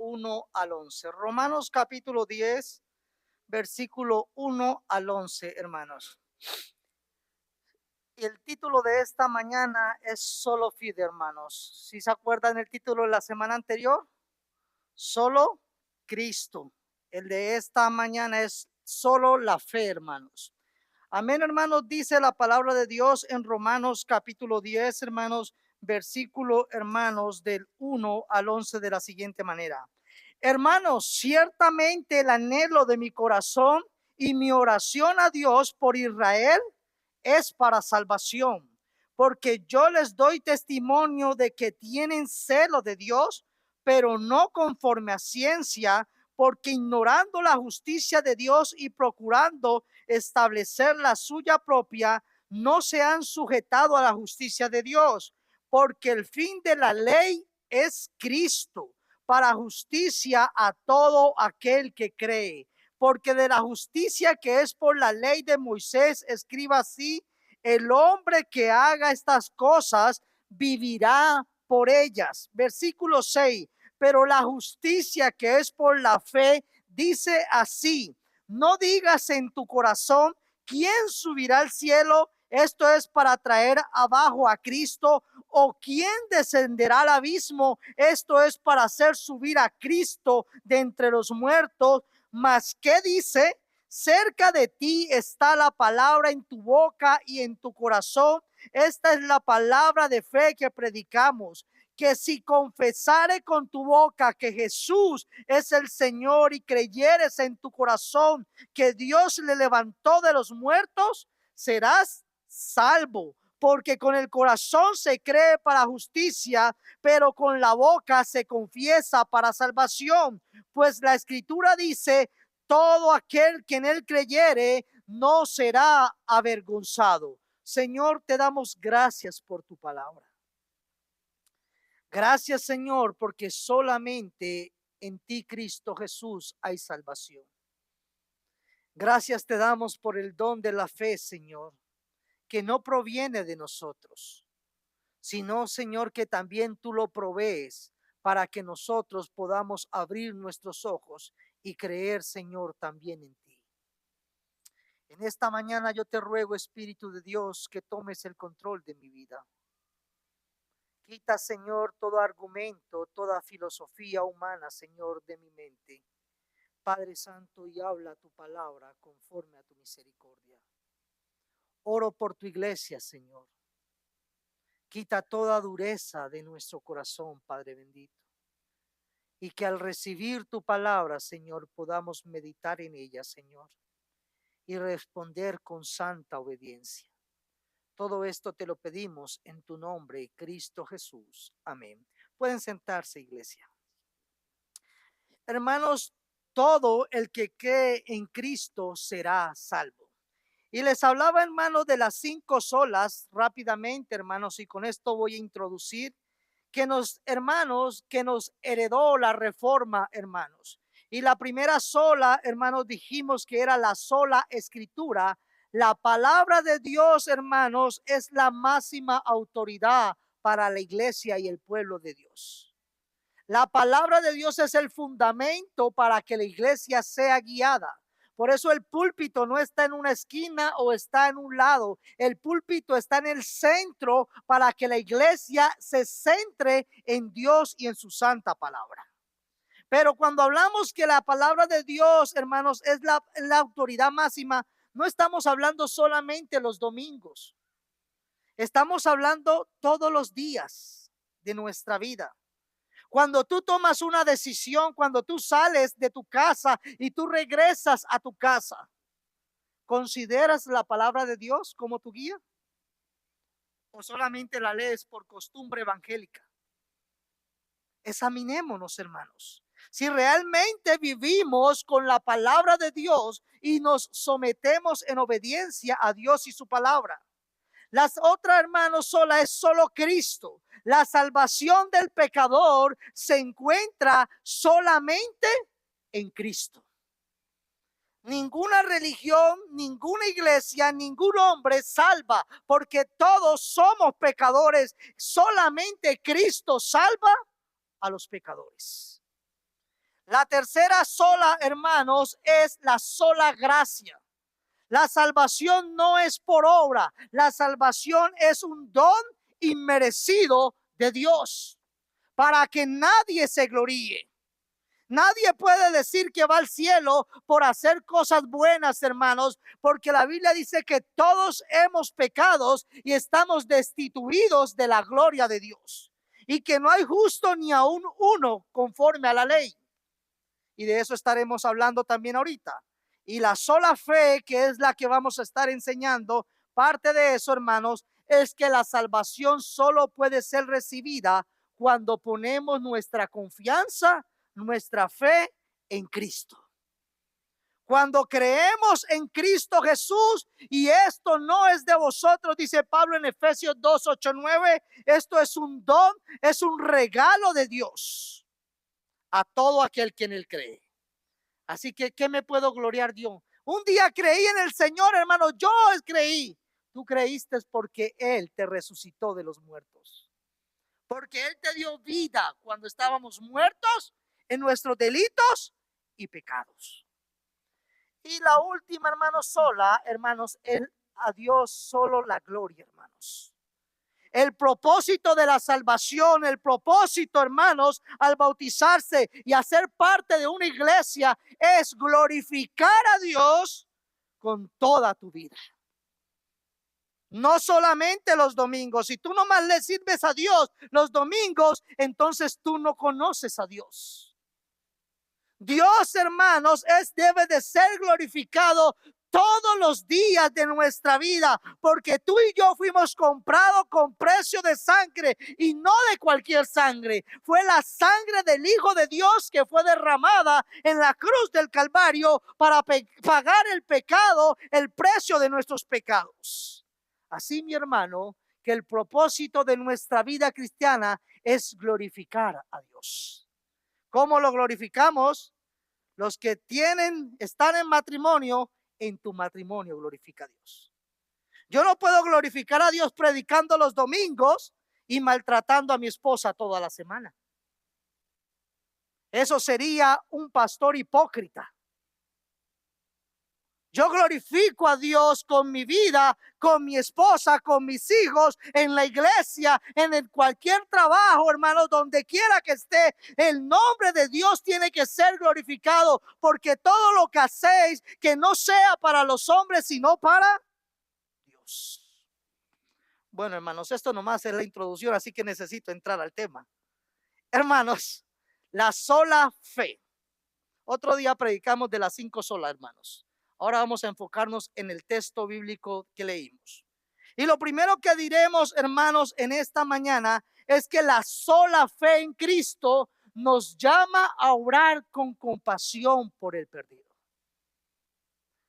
1 al 11. Romanos capítulo 10, versículo 1 al 11, hermanos. Y el título de esta mañana es Solo Fe, hermanos. Si se acuerdan el título de la semana anterior, Solo Cristo. El de esta mañana es Solo la Fe, hermanos. Amén, hermanos, dice la palabra de Dios en Romanos capítulo 10, hermanos, versículo, hermanos, del 1 al 11 de la siguiente manera. Hermanos, ciertamente el anhelo de mi corazón y mi oración a Dios por Israel es para salvación, porque yo les doy testimonio de que tienen celo de Dios, pero no conforme a ciencia, porque ignorando la justicia de Dios y procurando establecer la suya propia, no se han sujetado a la justicia de Dios, porque el fin de la ley es Cristo, para justicia a todo aquel que cree. Porque de la justicia que es por la ley de Moisés, escriba así: el hombre que haga estas cosas vivirá por ellas. Versículo 6. Pero la justicia que es por la fe dice así: no digas en tu corazón, ¿quién subirá al cielo? Esto es para traer abajo a Cristo. ¿O quién descenderá al abismo? Esto es para hacer subir a Cristo de entre los muertos. Mas ¿qué dice? Cerca de ti está la palabra en tu boca y en tu corazón. Esta es la palabra de fe que predicamos, que si confesare con tu boca que Jesús es el Señor y creyeres en tu corazón que Dios le levantó de los muertos, serás salvo. Porque con el corazón se cree para justicia, pero con la boca se confiesa para salvación. Pues la Escritura dice: todo aquel que en él creyere no será avergonzado. Señor, te damos gracias por tu palabra. Gracias, Señor, porque solamente en ti, Cristo Jesús, hay salvación. Gracias te damos por el don de la fe, Señor, que no proviene de nosotros, sino, Señor, que también tú lo provees para que nosotros podamos abrir nuestros ojos y creer, Señor, también en ti. En esta mañana yo te ruego, Espíritu de Dios, que tomes el control de mi vida. Quita, Señor, todo argumento, toda filosofía humana, Señor, de mi mente. Padre Santo, y habla tu palabra conforme a tu misericordia. Oro por tu iglesia, Señor. Quita toda dureza de nuestro corazón, Padre bendito. Y que al recibir tu palabra, Señor, podamos meditar en ella, Señor, y responder con santa obediencia. Todo esto te lo pedimos en tu nombre, Cristo Jesús. Amén. Pueden sentarse, iglesia. Hermanos, todo el que cree en Cristo será salvo. Y les hablaba, hermanos, de las 5 solas rápidamente, hermanos, y con esto voy a introducir que hermanos, que nos heredó la reforma, hermanos. Y la primera sola, hermanos, dijimos que era la sola escritura. La palabra de Dios, hermanos, es la máxima autoridad para la iglesia y el pueblo de Dios. La palabra de Dios es el fundamento para que la iglesia sea guiada. Por eso el púlpito no está en una esquina o está en un lado. El púlpito está en el centro para que la iglesia se centre en Dios y en su santa palabra. Pero cuando hablamos que la palabra de Dios, hermanos, es la autoridad máxima, no estamos hablando solamente los domingos. Estamos hablando todos los días de nuestra vida. Cuando tú tomas una decisión, cuando tú sales de tu casa y tú regresas a tu casa, ¿consideras la palabra de Dios como tu guía? ¿O solamente la lees por costumbre evangélica? Examinémonos, hermanos. Si realmente vivimos con la palabra de Dios y nos sometemos en obediencia a Dios y su palabra. Las otras, hermanos, sola es solo Cristo. La salvación del pecador se encuentra solamente en Cristo. Ninguna religión, ninguna iglesia, ningún hombre salva, porque todos somos pecadores. Solamente Cristo salva a los pecadores. La tercera sola, hermanos, es la sola gracia. La salvación no es por obra, la salvación es un don inmerecido de Dios para que nadie se gloríe. Nadie puede decir que va al cielo por hacer cosas buenas, hermanos, porque la Biblia dice que todos hemos pecado y estamos destituidos de la gloria de Dios, y que no hay justo ni aún uno conforme a la ley. Y de eso estaremos hablando también ahorita. Y la sola fe, que es la que vamos a estar enseñando, parte de eso, hermanos, es que la salvación solo puede ser recibida cuando ponemos nuestra confianza, nuestra fe en Cristo. Cuando creemos en Cristo Jesús, y esto no es de vosotros, dice Pablo en Efesios 2, 8, 9, esto es un don, es un regalo de Dios a todo aquel que en él cree. Así que, ¿qué me puedo gloriar yo? Un día creí en el Señor, hermano, yo creí. Tú creíste porque Él te resucitó de los muertos. Porque Él te dio vida cuando estábamos muertos en nuestros delitos y pecados. Y la última, hermanos, sola, hermanos, a Dios solo la gloria, hermanos. El propósito de la salvación, el propósito, hermanos, al bautizarse y hacer parte de una iglesia es glorificar a Dios con toda tu vida. No solamente los domingos. Si tú nomás le sirves a Dios los domingos, entonces tú no conoces a Dios. Dios, hermanos, debe de ser glorificado todos los días de nuestra vida, porque tú y yo fuimos comprados con precio de sangre, y no de cualquier sangre. Fue la sangre del Hijo de Dios que fue derramada en la cruz del Calvario para pagar el pecado, el precio de nuestros pecados. Así, mi hermano, que el propósito de nuestra vida cristiana es glorificar a Dios. ¿Cómo lo glorificamos? Los que están en matrimonio, en tu matrimonio glorifica a Dios. Yo no puedo glorificar a Dios predicando los domingos y maltratando a mi esposa toda la semana. Eso sería un pastor hipócrita. Yo glorifico a Dios con mi vida, con mi esposa, con mis hijos, en la iglesia, en cualquier trabajo, hermanos, donde quiera que esté. El nombre de Dios tiene que ser glorificado, porque todo lo que hacéis, que no sea para los hombres, sino para Dios. Bueno, hermanos, esto nomás es la introducción, así que necesito entrar al tema. Hermanos, la sola fe. Otro día predicamos de las 5 solas, hermanos. Ahora vamos a enfocarnos en el texto bíblico que leímos. Y lo primero que diremos, hermanos, en esta mañana es que la sola fe en Cristo nos llama a orar con compasión por el perdido.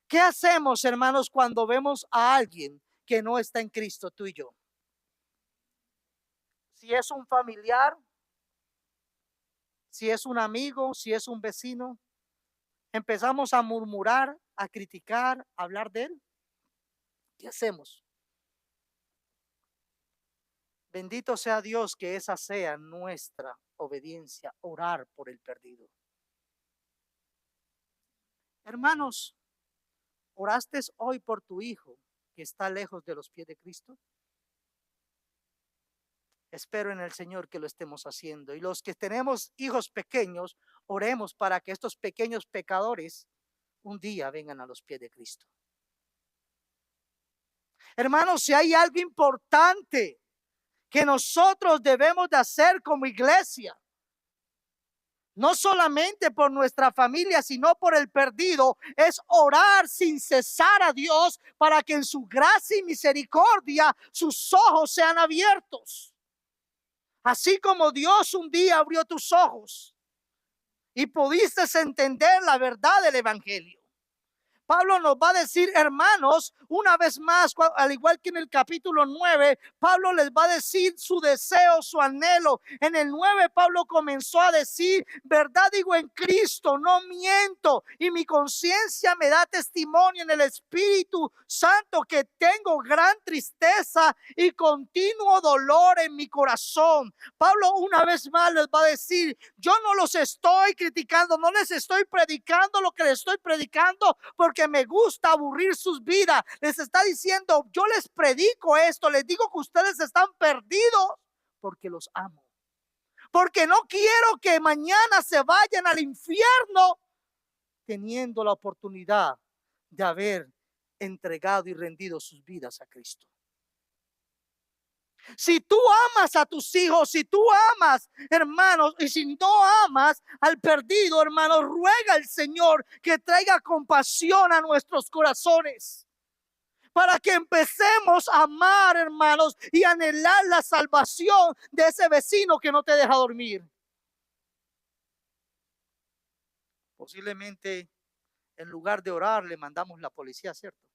¿Qué hacemos, hermanos, cuando vemos a alguien que no está en Cristo, tú y yo? Si es un familiar, si es un amigo, si es un vecino, empezamos a murmurar, a criticar, a hablar de él. ¿Qué hacemos? Bendito sea Dios, que esa sea nuestra obediencia, orar por el perdido. Hermanos, ¿oraste hoy por tu hijo que está lejos de los pies de Cristo? Espero en el Señor que lo estemos haciendo. Y los que tenemos hijos pequeños, oremos para que estos pequeños pecadores un día vengan a los pies de Cristo. Hermanos, si hay algo importante que nosotros debemos de hacer como iglesia, no solamente por nuestra familia, sino por el perdido, es orar sin cesar a Dios para que en su gracia y misericordia sus ojos sean abiertos. Así como Dios un día abrió tus ojos y pudiste entender la verdad del evangelio. Pablo nos va a decir, hermanos, una vez más, al igual que en el capítulo 9, Pablo les va a decir su deseo, su anhelo. En el 9 Pablo comenzó a decir, verdad digo en Cristo, no miento, y mi conciencia me da testimonio en el Espíritu Santo que tengo gran tristeza y continuo dolor en mi corazón. Pablo una vez más les va a decir, yo no los estoy criticando, no les estoy predicando lo que les estoy predicando porque me gusta aburrir sus vidas. Les está diciendo, yo les predico esto, les digo que ustedes están perdidos porque los amo. Porque no quiero que mañana se vayan al infierno teniendo la oportunidad de haber entregado y rendido sus vidas a Cristo. Si tú amas a tus hijos, si tú amas, hermanos, y si no amas al perdido, hermanos, ruega al Señor que traiga compasión a nuestros corazones para que empecemos a amar, hermanos, y anhelar la salvación de ese vecino que no te deja dormir. Posiblemente en lugar de orar le mandamos la policía, ¿cierto?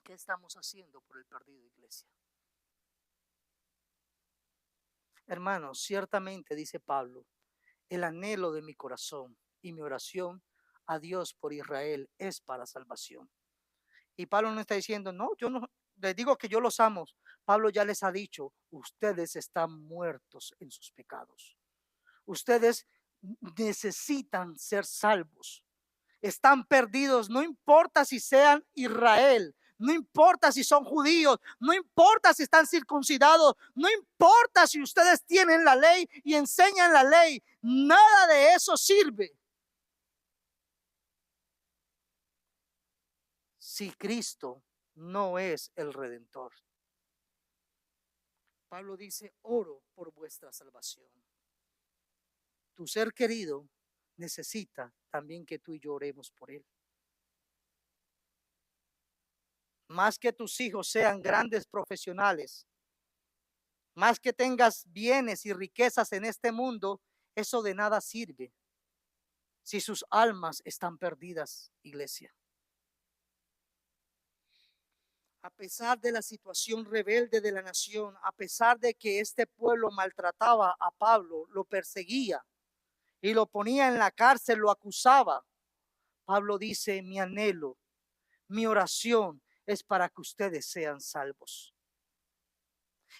¿Qué estamos haciendo por el perdido, iglesia? Hermanos, ciertamente, dice Pablo, el anhelo de mi corazón y mi oración a Dios por Israel es para salvación. Y Pablo no está diciendo, no, yo no, les digo que yo los amo. Pablo ya les ha dicho, ustedes están muertos en sus pecados. Ustedes necesitan ser salvos. Están perdidos, no importa si sean Israel, no importa si son judíos, no importa si están circuncidados, no importa si ustedes tienen la ley y enseñan la ley, nada de eso sirve si Cristo no es el Redentor. Pablo dice, oro por vuestra salvación. Tu ser querido necesita también que tú y yo oremos por él. Más que tus hijos sean grandes profesionales, más que tengas bienes y riquezas en este mundo, eso de nada sirve si sus almas están perdidas, iglesia. A pesar de la situación rebelde de la nación, a pesar de que este pueblo maltrataba a Pablo, lo perseguía y lo ponía en la cárcel, lo acusaba, Pablo dice, mi anhelo, mi oración es para que ustedes sean salvos.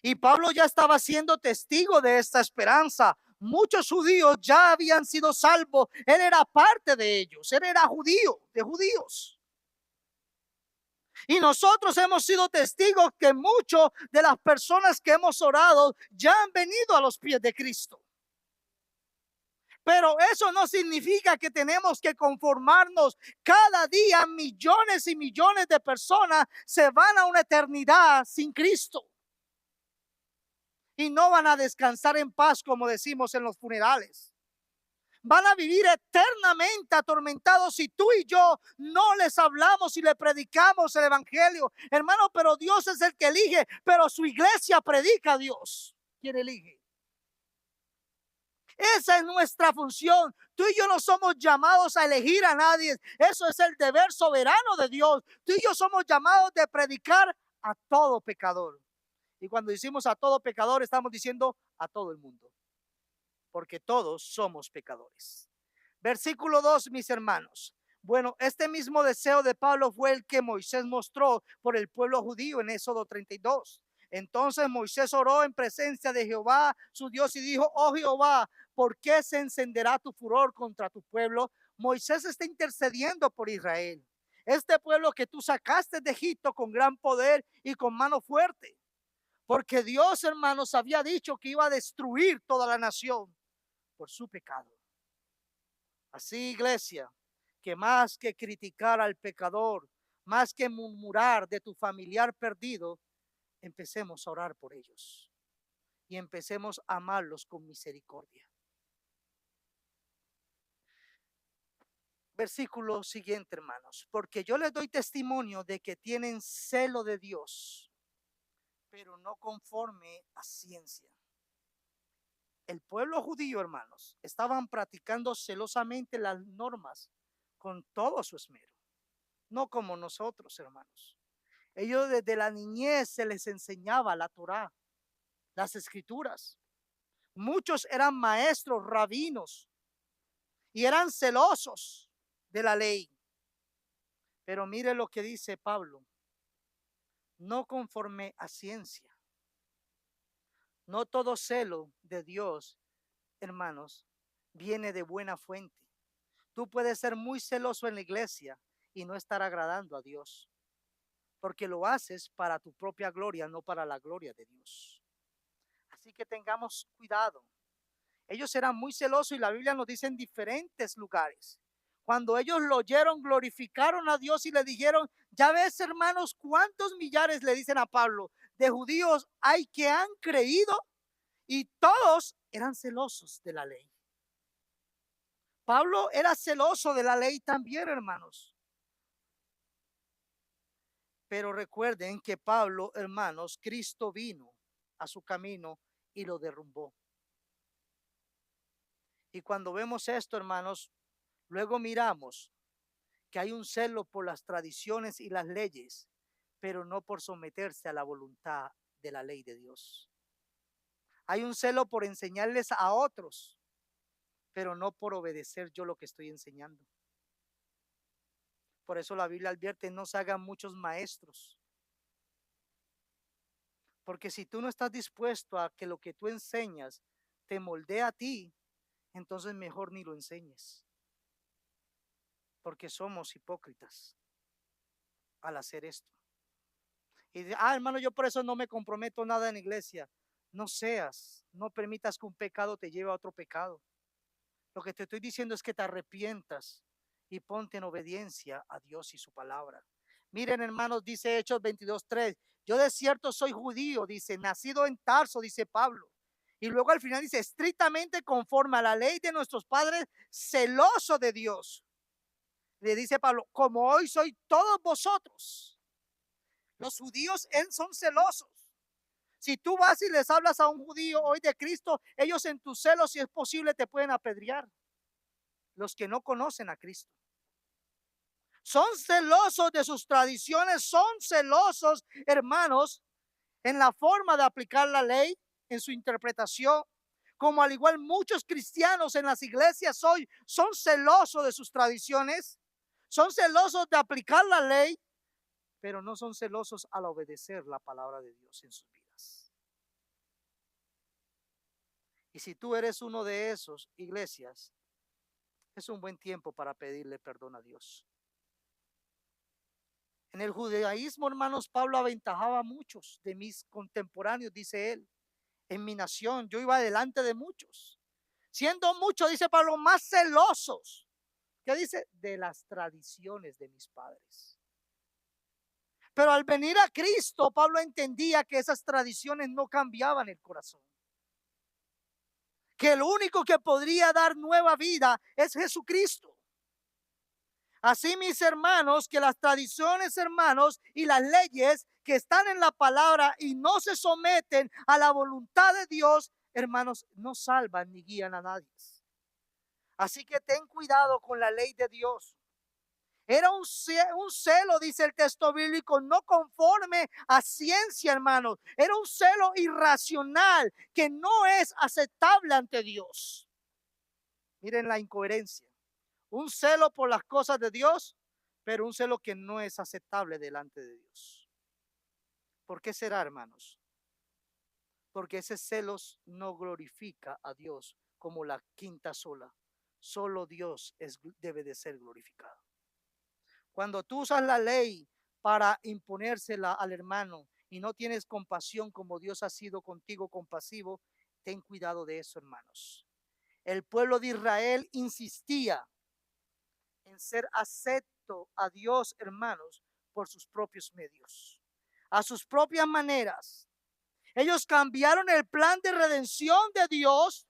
Y Pablo ya estaba siendo testigo de esta esperanza. Muchos judíos ya habían sido salvos. Él era parte de ellos. Él era judío, de judíos. Y nosotros hemos sido testigos que muchas de las personas que hemos orado ya han venido a los pies de Cristo. Pero eso no significa que tenemos que conformarnos. Cada día millones y millones de personas se van a una eternidad sin Cristo. Y no van a descansar en paz, como decimos en los funerales. Van a vivir eternamente atormentados si tú y yo no les hablamos y le predicamos el evangelio. Hermano, pero Dios es el que elige, pero su iglesia predica a Dios. ¿Quién elige? Esa es nuestra función. Tú y yo no somos llamados a elegir a nadie. Eso es el deber soberano de Dios. Tú y yo somos llamados de predicar a todo pecador. Y cuando decimos a todo pecador, estamos diciendo a todo el mundo, porque todos somos pecadores. Versículo 2, mis hermanos. Bueno, este mismo deseo de Pablo fue el que Moisés mostró por el pueblo judío en Éxodo 32. Entonces Moisés oró en presencia de Jehová, su Dios, y dijo, oh Jehová, ¿por qué se encenderá tu furor contra tu pueblo? Moisés está intercediendo por Israel. Este pueblo que tú sacaste de Egipto con gran poder y con mano fuerte. Porque Dios, hermanos, había dicho que iba a destruir toda la nación por su pecado. Así, iglesia, que más que criticar al pecador, más que murmurar de tu familiar perdido, empecemos a orar por ellos y empecemos a amarlos con misericordia. Versículo siguiente, hermanos. Porque yo les doy testimonio de que tienen celo de Dios, pero no conforme a ciencia. el pueblo judío, hermanos, estaban practicando celosamente las normas con todo su esmero, no como nosotros, hermanos. Ellos desde la niñez se les enseñaba la Torá, las escrituras. Muchos eran maestros, rabinos, y eran celosos de la ley. Pero mire lo que dice Pablo, no conforme a ciencia. No todo celo de Dios, hermanos, viene de buena fuente. Tú puedes ser muy celoso en la iglesia y no estar agradando a Dios, porque lo haces para tu propia gloria, no para la gloria de Dios. Así que tengamos cuidado. Ellos eran muy celosos y la Biblia nos dice en diferentes lugares. Cuando ellos lo oyeron, glorificaron a Dios y le dijeron, ya ves, hermanos, cuántos millares le dicen a Pablo de judíos hay que han creído, y todos eran celosos de la ley. Pablo era celoso de la ley también, hermanos. Pero recuerden que Pablo, hermanos, Cristo vino a su camino y lo derrumbó. Y cuando vemos esto, hermanos, luego miramos que hay un celo por las tradiciones y las leyes, pero no por someterse a la voluntad de la ley de Dios. Hay un celo por enseñarles a otros, pero no por obedecer yo lo que estoy enseñando. Por eso la Biblia advierte, no se hagan muchos maestros. Porque si tú no estás dispuesto a que lo que tú enseñas te moldee a ti, entonces mejor ni lo enseñes. Porque somos hipócritas al hacer esto. Y hermano, yo por eso no me comprometo nada en la iglesia. No permitas que un pecado te lleve a otro pecado. Lo que te estoy diciendo es que te arrepientas y ponte en obediencia a Dios y su palabra. Miren, hermanos, dice Hechos 22:3. Yo de cierto soy judío, dice, nacido en Tarso, dice Pablo. Y luego al final dice, estrictamente conforme a la ley de nuestros padres, celoso de Dios. Le dice Pablo, como hoy soy todos vosotros. Los judíos son celosos. Si tú vas y les hablas a un judío hoy de Cristo, ellos en tu celo, si es posible, te pueden apedrear. Los que no conocen a Cristo son celosos de sus tradiciones, son celosos, hermanos, en la forma de aplicar la ley, en su interpretación. Como al igual muchos cristianos en las iglesias hoy son celosos de sus tradiciones, son celosos de aplicar la ley, pero no son celosos al obedecer la palabra de Dios en sus vidas. Y si tú eres uno de esos iglesias, es un buen tiempo para pedirle perdón a Dios. En el judaísmo, hermanos, Pablo aventajaba a muchos de mis contemporáneos, dice él. En mi nación, yo iba delante de muchos. Siendo muchos, dice Pablo, más celosos. ¿Qué dice? De las tradiciones de mis padres. Pero al venir a Cristo, Pablo entendía que esas tradiciones no cambiaban el corazón. Que el único que podría dar nueva vida es Jesucristo. Así, mis hermanos, que las tradiciones, hermanos, y las leyes que están en la palabra y no se someten a la voluntad de Dios, hermanos, no salvan ni guían a nadie. Así que ten cuidado con la ley de Dios. Era un celo, dice el texto bíblico, no conforme a ciencia, hermanos. Era un celo irracional que no es aceptable ante Dios. Miren la incoherencia. Un celo por las cosas de Dios, pero un celo que no es aceptable delante de Dios. ¿Por qué será, hermanos? Porque ese celos no glorifica a Dios como la quinta sola. Solo Dios debe de ser glorificado. Cuando tú usas la ley para imponérsela al hermano y no tienes compasión como Dios ha sido contigo compasivo, ten cuidado de eso, hermanos. El pueblo de Israel insistía en ser acepto a Dios, hermanos, por sus propios medios, a sus propias maneras. Ellos cambiaron el plan de redención de Dios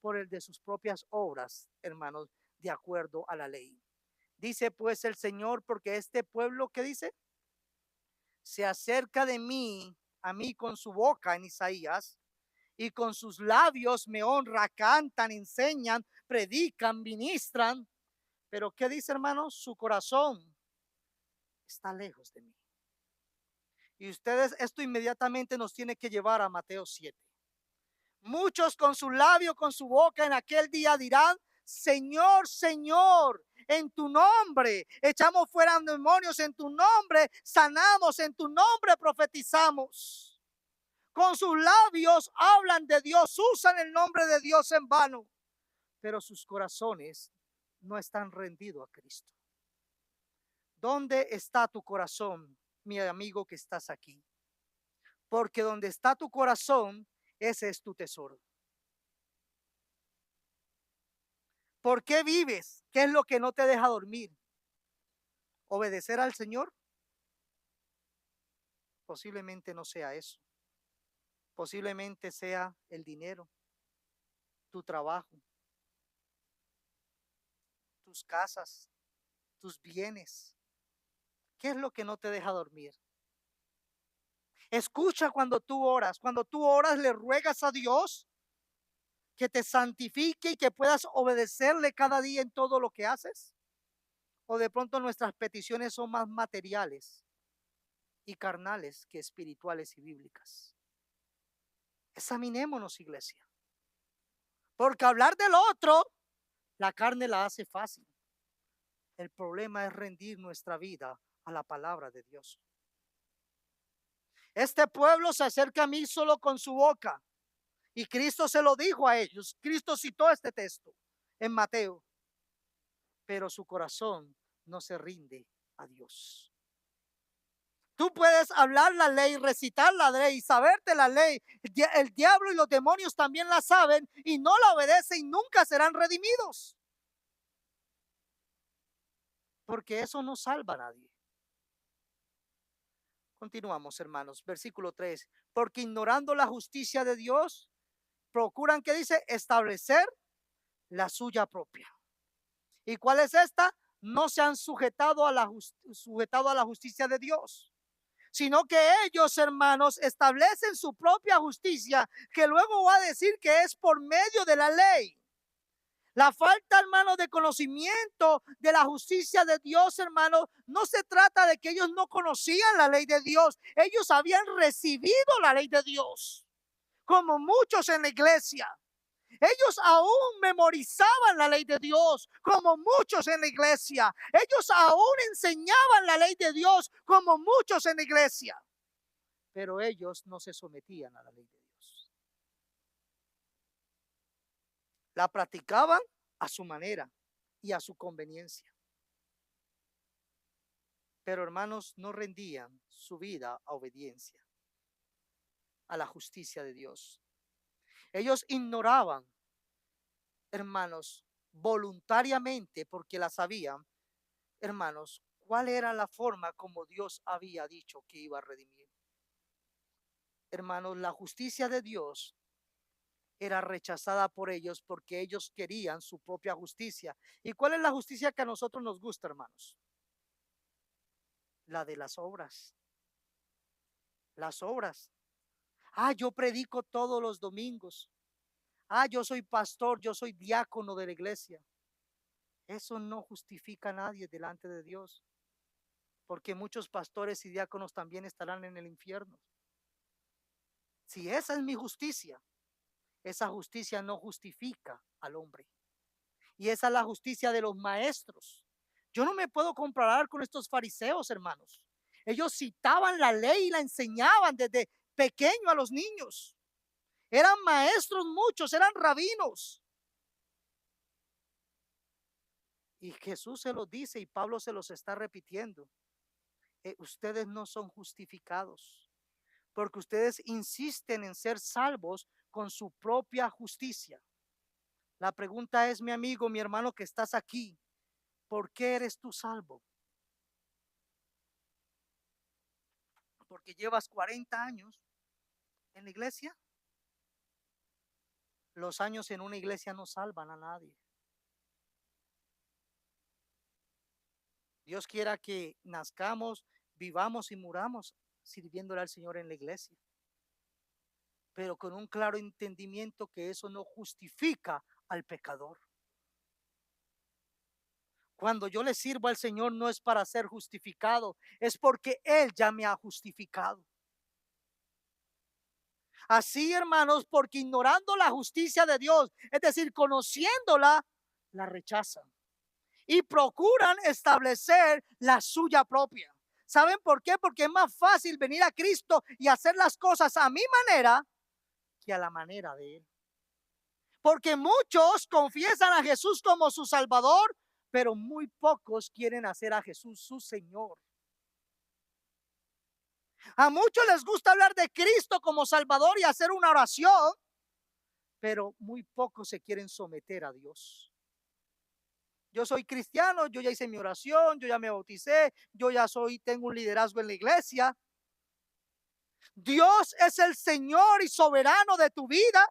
por el de sus propias obras, hermanos, de acuerdo a la ley. Dice pues el Señor, porque este pueblo, ¿qué dice? Se acerca de mí, a mí con su boca en Isaías, y con sus labios me honra, cantan, enseñan, predican, ministran. Pero ¿qué dice, hermanos? Su corazón está lejos de mí. Y ustedes, esto inmediatamente nos tiene que llevar a Mateo 7. Muchos con su labio, con su boca en aquel día dirán: Señor, Señor, en tu nombre echamos fuera demonios, en tu nombre sanamos, en tu nombre profetizamos. Con sus labios hablan de Dios, usan el nombre de Dios en vano, pero sus corazones no están rendidos a Cristo. ¿Dónde está tu corazón, mi amigo que estás aquí? Porque donde está tu corazón, ese es tu tesoro. ¿Por qué vives? ¿Qué es lo que no te deja dormir? ¿Obedecer al Señor? Posiblemente no sea eso. Posiblemente sea el dinero, tu trabajo, tus casas, tus bienes. ¿Qué es lo que no te deja dormir? Escucha cuando tú oras le ruegas a Dios que te santifique y que puedas obedecerle cada día en todo lo que haces. O de pronto nuestras peticiones son más materiales y carnales que espirituales y bíblicas. Examinémonos, iglesia. Porque hablar del otro, la carne la hace fácil. El problema es rendir nuestra vida a la palabra de Dios. Este pueblo se acerca a mí solo con su boca. Y Cristo se lo dijo a ellos. Cristo citó este texto en Mateo. Pero su corazón no se rinde a Dios. Tú puedes hablar la ley, recitar la ley, saberte la ley. El diablo y los demonios también la saben y no la obedecen y nunca serán redimidos. Porque eso no salva a nadie. Continuamos, hermanos. Versículo 3. Porque ignorando la justicia de Dios, procuran, ¿qué dice? Establecer la suya propia. ¿Y cuál es esta? No se han sujetado a la justicia de Dios, sino que ellos, hermanos, establecen su propia justicia, que luego va a decir que es por medio de la ley. La falta, hermano, de conocimiento de la justicia de Dios, hermano, no se trata de que ellos no conocían la ley de Dios. Ellos habían recibido la ley de Dios, como muchos en la iglesia. Ellos aún memorizaban la ley de Dios, como muchos en la iglesia. Ellos aún enseñaban la ley de Dios, como muchos en la iglesia. Pero ellos no se sometían a la ley de Dios. La practicaban a su manera y a su conveniencia. Pero, hermanos, no rendían su vida a obediencia a la justicia de Dios. Ellos ignoraban, hermanos, voluntariamente, porque la sabían, hermanos, cuál era la forma como Dios había dicho que iba a redimir. Hermanos, la justicia de Dios era rechazada por ellos porque ellos querían su propia justicia. ¿Y cuál es la justicia que a nosotros nos gusta, hermanos? La de las obras. Las obras. Ah, yo predico todos los domingos. Ah, yo soy pastor, yo soy diácono de la iglesia. Eso no justifica a nadie delante de Dios, porque muchos pastores y diáconos también estarán en el infierno. Si esa es mi justicia, esa justicia no justifica al hombre. Y esa es la justicia de los maestros. Yo no me puedo comparar con estos fariseos, hermanos. Ellos citaban la ley y la enseñaban desde pequeño a los niños. Eran maestros muchos, eran rabinos. Y Jesús se los dice y Pablo se los está repitiendo. Ustedes no son justificados porque ustedes insisten en ser salvos con su propia justicia. La pregunta es, mi amigo, mi hermano que estás aquí, ¿por qué eres tú salvo? ¿Porque llevas 40 años en la iglesia? Los años en una iglesia no salvan a nadie. Dios quiera que nazcamos, vivamos y muramos sirviéndole al Señor en la iglesia. pero con un claro entendimiento que eso no justifica al pecador. Cuando yo le sirvo al Señor no es para ser justificado, es porque Él ya me ha justificado. Así, hermanos, porque ignorando la justicia de Dios, es decir, conociéndola, la rechazan y procuran establecer la suya propia. ¿Saben por qué? Porque es más fácil venir a Cristo y hacer las cosas a mi manera que a la manera de Él. Porque muchos confiesan a Jesús como su Salvador, pero muy pocos quieren hacer a Jesús su Señor. A muchos les gusta hablar de Cristo como Salvador y hacer una oración, pero muy pocos se quieren someter a Dios. Yo soy cristiano, yo ya hice mi oración, yo ya me bauticé, yo ya tengo un liderazgo en la iglesia. Dios es el Señor y soberano de tu vida.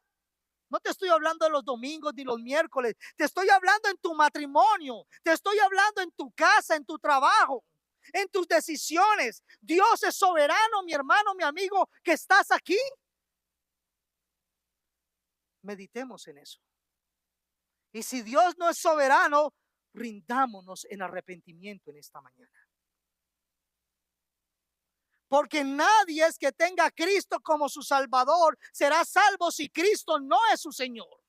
No te estoy hablando de los domingos ni los miércoles, te estoy hablando en tu matrimonio, te estoy hablando en tu casa, en tu trabajo, en tus decisiones. Dios es soberano, mi hermano, mi amigo, que estás aquí. Meditemos en eso. Y si Dios no es soberano, rindámonos en arrepentimiento en esta mañana. Porque nadie es que tenga a Cristo como su Salvador será salvo si Cristo no es su Señor.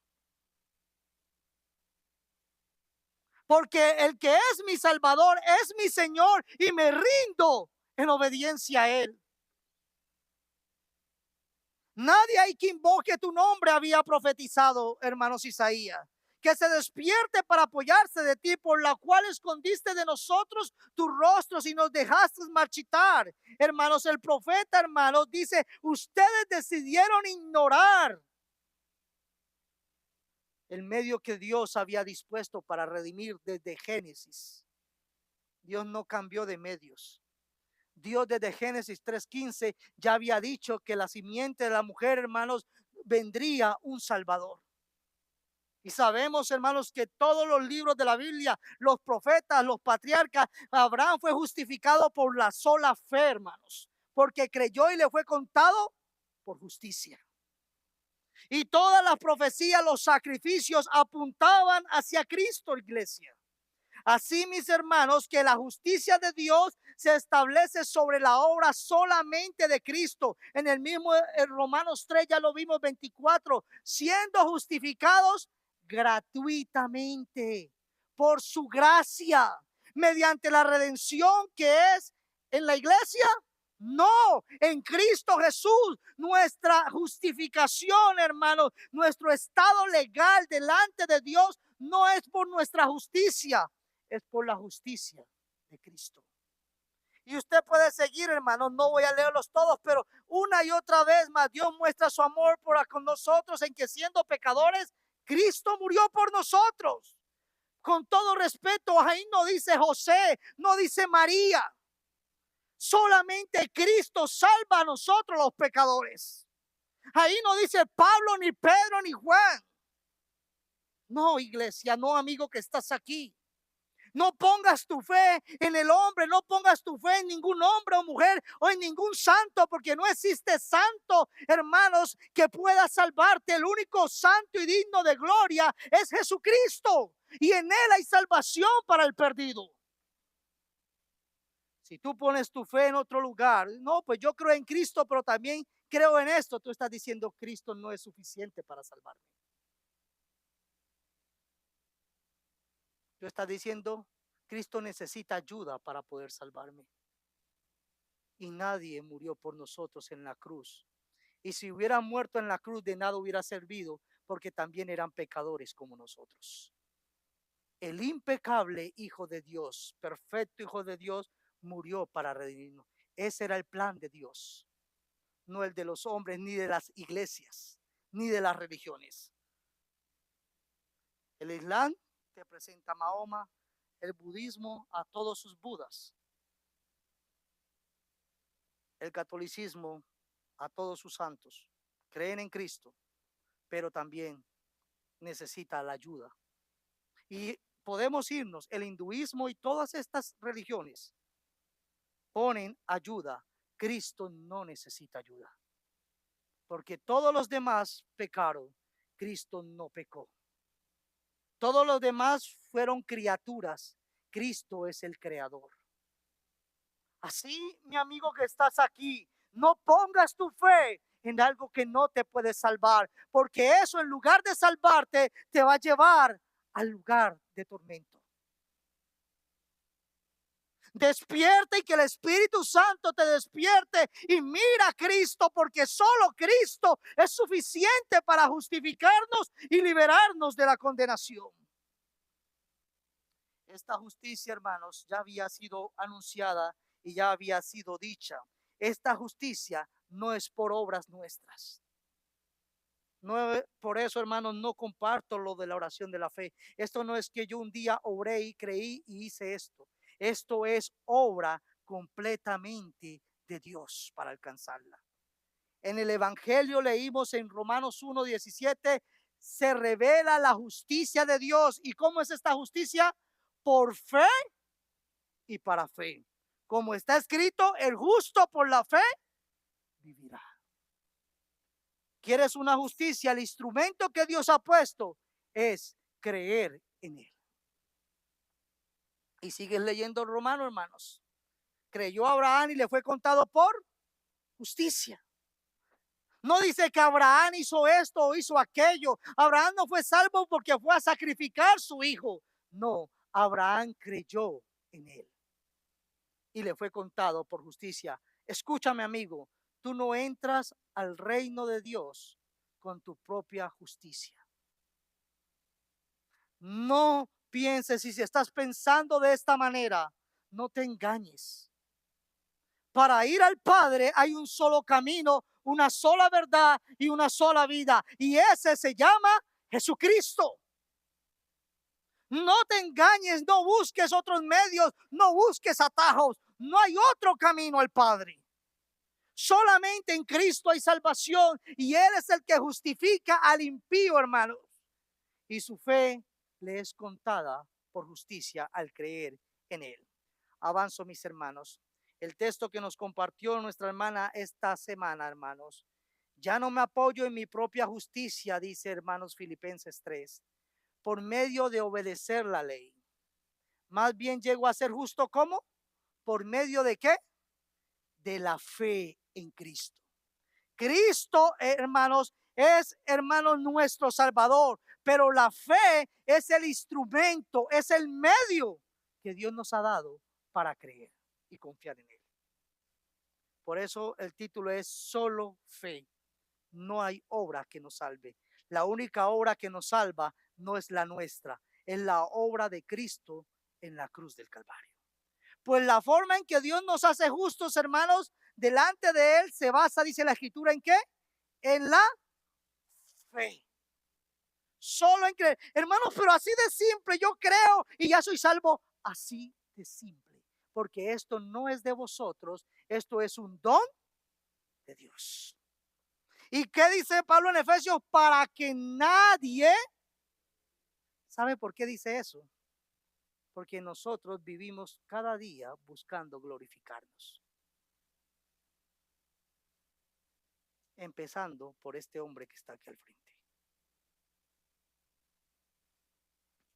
Porque el que es mi Salvador es mi Señor y me rindo en obediencia a Él. Nadie hay que invoque tu nombre había profetizado, hermanos Isaías, que se despierte para apoyarse de ti, por la cual escondiste de nosotros tus rostros y nos dejaste marchitar. Hermanos, el profeta, hermanos, dice, ustedes decidieron ignorar el medio que Dios había dispuesto para redimir desde Génesis. Dios no cambió de medios. Dios desde Génesis 3:15 ya había dicho que la simiente de la mujer, hermanos, vendría un Salvador. Y sabemos, hermanos, que todos los libros de la Biblia, los profetas, los patriarcas, Abraham fue justificado por la sola fe, hermanos, porque creyó y le fue contado por justicia. Y todas las profecías, los sacrificios apuntaban hacia Cristo, iglesia. Así, mis hermanos, que la justicia de Dios se establece sobre la obra solamente de Cristo. En el mismo Romanos 3 ya lo vimos 24, siendo justificados gratuitamente por su gracia, mediante la redención que es en la iglesia. No, en Cristo Jesús, nuestra justificación, hermanos, nuestro estado legal delante de Dios no es por nuestra justicia, es por la justicia de Cristo. Y usted puede seguir, hermanos, no voy a leerlos todos, pero una y otra vez más Dios muestra su amor con nosotros en que siendo pecadores, Cristo murió por nosotros. Con todo respeto, ahí no dice José, no dice María. Solamente Cristo salva a nosotros los pecadores. Ahí no dice Pablo, ni Pedro, ni Juan. No, iglesia, no, amigo que estás aquí. No pongas tu fe en el hombre, no pongas tu fe en ningún hombre o mujer o en ningún santo, porque no existe santo, hermanos, que pueda salvarte. El único santo y digno de gloria es Jesucristo, y en Él hay salvación para el perdido. Si tú pones tu fe en otro lugar, no, pues yo creo en Cristo, pero también creo en esto, tú estás diciendo Cristo no es suficiente para salvarme. Tú estás diciendo Cristo necesita ayuda para poder salvarme. Y nadie murió por nosotros en la cruz. Y si hubiera muerto en la cruz, de nada hubiera servido, porque también eran pecadores como nosotros. El impecable Hijo de Dios, perfecto Hijo de Dios, murió para redimirnos. Ese era el plan de Dios, no el de los hombres, ni de las iglesias, ni de las religiones. El Islam te presenta a Mahoma, el budismo a todos sus budas, el catolicismo a todos sus santos. Creen en Cristo, pero también necesita la ayuda. Y podemos irnos, el hinduismo y todas estas religiones ponen ayuda. Cristo no necesita ayuda, porque todos los demás pecaron, Cristo no pecó. Todos los demás fueron criaturas, Cristo es el creador. Así, mi amigo que estás aquí, no pongas tu fe en algo que no te puede salvar, porque eso en lugar de salvarte te va a llevar al lugar de tormento. Despierta y que el Espíritu Santo te despierte y mira a Cristo, porque solo Cristo es suficiente para justificarnos y liberarnos de la condenación. Esta justicia, hermanos, ya había sido anunciada y ya había sido dicha. Esta justicia no es por obras nuestras. No, por eso, hermanos, no comparto lo de la oración de la fe. Esto no es que yo un día oré y creí y hice esto. Esto es obra completamente de Dios para alcanzarla. En el Evangelio leímos en Romanos 1:17, se revela la justicia de Dios. ¿Y cómo es esta justicia? Por fe y para fe. Como está escrito, el justo por la fe vivirá. ¿Quieres una justicia? El instrumento que Dios ha puesto es creer en él. Y sigues leyendo Romano, hermanos. Creyó Abraham y le fue contado por justicia. No dice que Abraham hizo esto o hizo aquello. Abraham no fue salvo porque fue a sacrificar su hijo. No, Abraham creyó en él y le fue contado por justicia. Escúchame, amigo, tú no entras al reino de Dios con tu propia justicia. No pienses, y si estás pensando de esta manera, no te engañes. Para ir al Padre hay un solo camino, una sola verdad y una sola vida, y ese se llama Jesucristo. No te engañes, no busques otros medios, no busques atajos, no hay otro camino al Padre. Solamente en Cristo hay salvación y Él es el que justifica al impío, hermanos. Y su fe le es contada por justicia al creer en Él. Avanzo, mis hermanos. El texto que nos compartió nuestra hermana esta semana, hermanos. Ya no me apoyo en mi propia justicia, dice hermanos Filipenses 3, por medio de obedecer la ley. Más bien llego a ser justo, ¿cómo? ¿Por medio de qué? De la fe en Cristo. Cristo, hermanos, es, hermanos, nuestro Salvador, pero la fe es el instrumento, es el medio que Dios nos ha dado para creer y confiar en Él. Por eso el título es solo fe. No hay obra que nos salve. La única obra que nos salva no es la nuestra, es la obra de Cristo en la cruz del Calvario. Pues la forma en que Dios nos hace justos, hermanos, delante de Él se basa, dice la Escritura, ¿en qué? En la fe. Solo en creer. Hermanos, pero así de simple, yo creo y ya soy salvo. Así de simple. Porque esto no es de vosotros, esto es un don de Dios. ¿Y qué dice Pablo en Efesios? Para que nadie, ¿sabe por qué dice eso? Porque nosotros vivimos cada día buscando glorificarnos. Empezando por este hombre que está aquí al frente.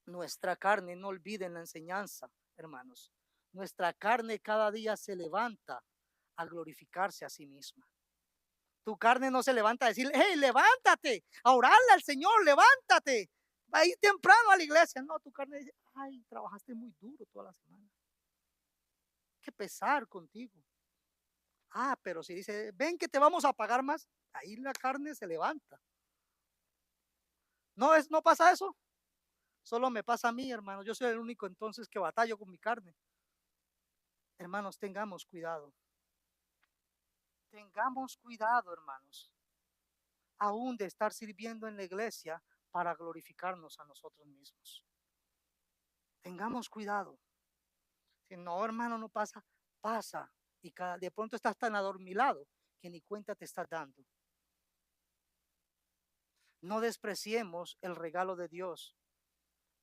Nuestra carne, no olviden la enseñanza, hermanos. Nuestra carne cada día se levanta a glorificarse a sí misma. Tu carne no se levanta a decir, hey, levántate, a orarle al Señor, levántate, va a ir temprano a la iglesia. No, tu carne dice, ay, trabajaste muy duro toda la semana. Qué pesar contigo. Ah, pero si dice, ven que te vamos a pagar más, ahí la carne se levanta. ¿No pasa eso? Solo me pasa a mí, hermano. Yo soy el único entonces que batallo con mi carne. Hermanos, tengamos cuidado. Tengamos cuidado, hermanos, aún de estar sirviendo en la iglesia para glorificarnos a nosotros mismos. Tengamos cuidado. Si no, hermano, no pasa, pasa. Y de pronto estás tan adormilado que ni cuenta te estás dando. No despreciemos el regalo de Dios.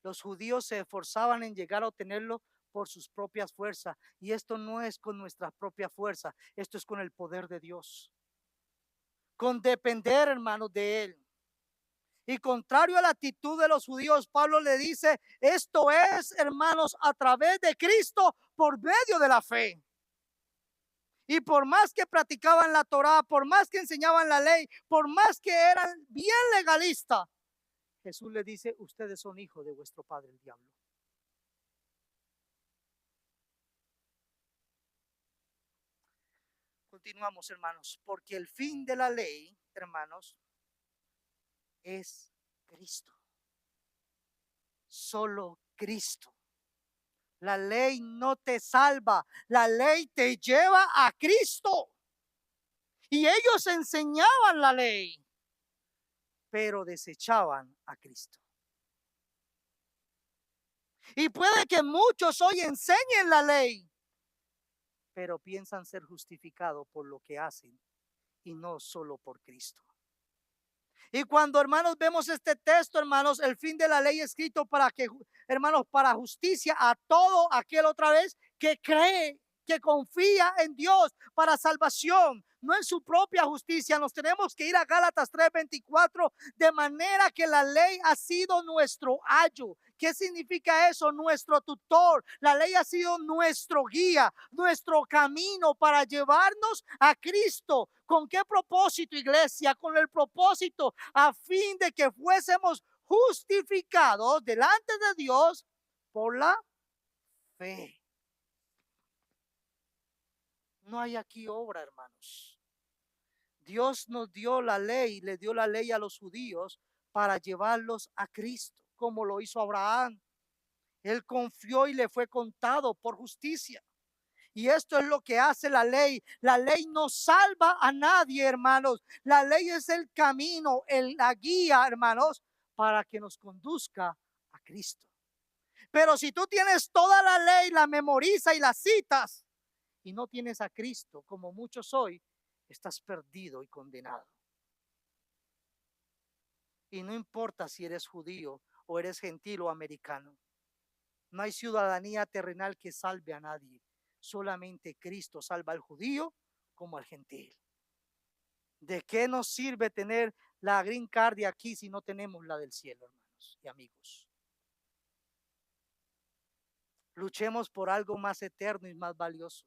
Los judíos se esforzaban en llegar a obtenerlo por sus propias fuerzas. Y esto no es con nuestra propia fuerza, esto es con el poder de Dios. con depender, hermanos, de Él. Y contrario a la actitud de los judíos, Pablo le dice, esto es, hermanos, a través de Cristo por medio de la fe. Y por más que practicaban la Torá, por más que enseñaban la ley, por más que eran bien legalistas, Jesús le dice, ustedes son hijos de vuestro padre el diablo. Continuamos, hermanos, porque el fin de la ley, hermanos, es Cristo. Solo Cristo. La ley no te salva, la ley te lleva a Cristo. Y ellos enseñaban la ley, pero desechaban a Cristo. Y puede que muchos hoy enseñen la ley, pero piensan ser justificados por lo que hacen y no solo por Cristo. Y cuando, hermanos, vemos este texto, hermanos, el fin de la ley escrito para que, hermanos, para justicia a todo aquel otra vez que cree, que confía en Dios para salvación, no en su propia justicia. Nos tenemos que ir a Gálatas 3:24, de manera que la ley ha sido nuestro ayo. ¿Qué significa eso? Nuestro tutor. La ley ha sido nuestro guía, nuestro camino para llevarnos a Cristo. ¿Con qué propósito, iglesia? Con el propósito a fin de que fuésemos justificados delante de Dios por la fe. No hay aquí obra, hermanos. Dios nos dio la ley, le dio la ley a los judíos para llevarlos a Cristo, como lo hizo Abraham. Él confió y le fue contado por justicia. Y esto es lo que hace la ley. La ley no salva a nadie, hermanos. La ley es el camino, la guía, hermanos, para que nos conduzca a Cristo. Pero si tú tienes toda la ley, la memorizas y la citas, y no tienes a Cristo, como muchos hoy, estás perdido y condenado. Y no importa si eres judío o eres gentil o americano. No hay ciudadanía terrenal que salve a nadie. Solamente Cristo salva al judío como al gentil. ¿De qué nos sirve tener la green card de aquí si no tenemos la del cielo, hermanos y amigos? Luchemos por algo más eterno y más valioso,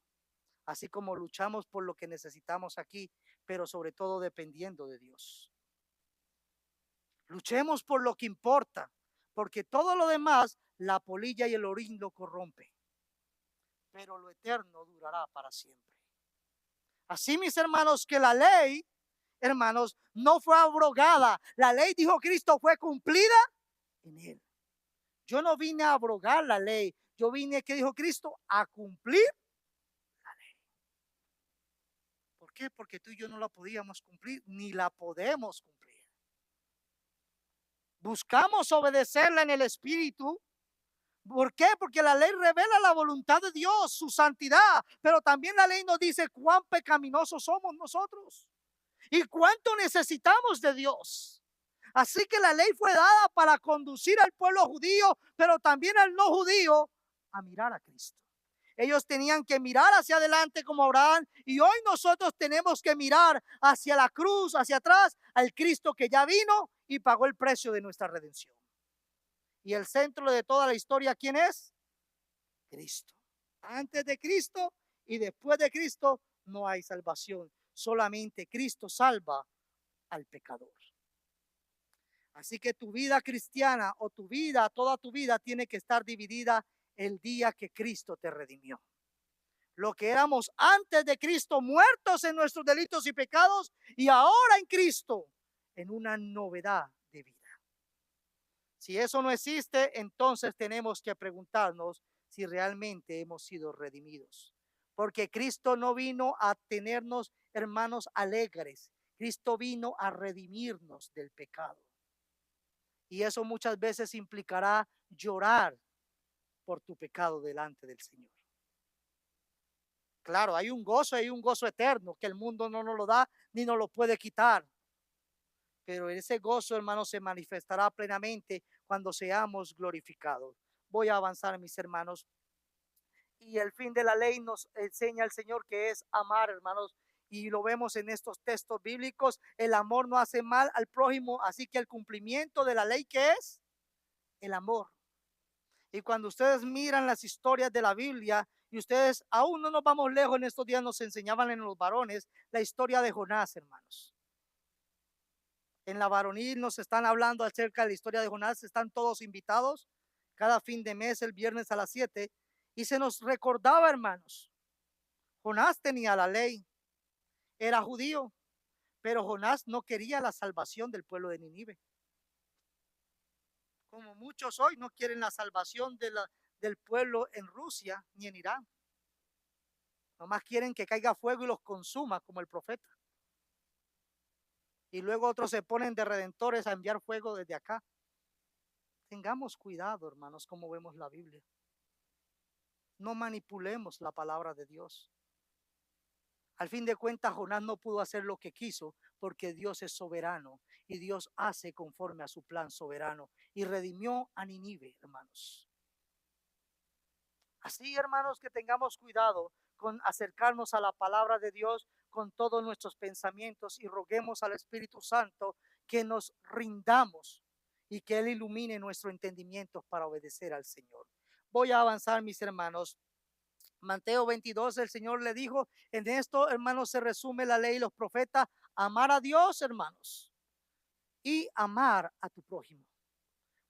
así como luchamos por lo que necesitamos aquí, pero sobre todo dependiendo de Dios. Luchemos por lo que importa, porque todo lo demás, la polilla y el orín lo corrompe, pero lo eterno durará para siempre. Así, mis hermanos, que la ley, hermanos, no fue abrogada. La ley, dijo Cristo, fue cumplida en Él. Yo no vine a abrogar la ley. Yo vine, que dijo Cristo, a cumplir la ley. ¿Por qué? Porque tú y yo no la podíamos cumplir, ni la podemos cumplir. Buscamos obedecerla en el Espíritu. ¿Por qué? Porque la ley revela la voluntad de Dios, su santidad, pero también la ley nos dice cuán pecaminosos somos nosotros y cuánto necesitamos de Dios. Así que la ley fue dada para conducir al pueblo judío, pero también al no judío, a mirar a Cristo. Ellos tenían que mirar hacia adelante como Abraham, y hoy nosotros tenemos que mirar hacia la cruz, hacia atrás, al Cristo que ya vino y pagó el precio de nuestra redención. Y el centro de toda la historia, ¿quién es? Cristo. Antes de Cristo y después de Cristo no hay salvación. Solamente Cristo salva al pecador. Así que tu vida cristiana o tu vida, toda tu vida tiene que estar dividida el día que Cristo te redimió. Lo que éramos antes de Cristo, muertos en nuestros delitos y pecados, y ahora en Cristo, en una novedad de vida. Si eso no existe, entonces tenemos que preguntarnos si realmente hemos sido redimidos. Porque Cristo no vino a tenernos, hermanos, alegres. Cristo vino a redimirnos del pecado. Y eso muchas veces implicará llorar por tu pecado delante del Señor. Claro, hay un gozo eterno que el mundo no nos lo da ni nos lo puede quitar. Pero ese gozo, hermano, se manifestará plenamente cuando seamos glorificados. Voy a avanzar, mis hermanos. Y el fin de la ley nos enseña el Señor que es amar, hermanos. y lo vemos en estos textos bíblicos, el amor no hace mal al prójimo, así que el cumplimiento de la ley, ¿qué es? El amor. Y cuando ustedes miran las historias de la Biblia, y ustedes, aún no nos vamos lejos, en estos días nos enseñaban en los varones la historia de Jonás, hermanos. En la varonil nos están hablando acerca de la historia de Jonás, están todos invitados cada fin de mes, el viernes a las 7, y se nos recordaba, hermanos, Jonás tenía la ley, era judío, pero Jonás no quería la salvación del pueblo de Nínive. Como muchos hoy no quieren la salvación del pueblo en Rusia ni en Irán. Nomás quieren que caiga fuego y los consuma como el profeta. Y luego otros se ponen de redentores a enviar fuego desde acá. Tengamos cuidado, hermanos, como vemos la Biblia. No manipulemos la palabra de Dios. Al fin de cuentas, Jonás no pudo hacer lo que quiso porque Dios es soberano y Dios hace conforme a su plan soberano y redimió a Nínive, hermanos. Así, hermanos, que tengamos cuidado con acercarnos a la palabra de Dios con todos nuestros pensamientos y roguemos al Espíritu Santo que nos rindamos y que Él ilumine nuestro entendimiento para obedecer al Señor. Voy a avanzar, mis hermanos. Mateo 22, el Señor le dijo, en esto, hermanos, se resume la ley y los profetas, amar a Dios, hermanos, y amar a tu prójimo.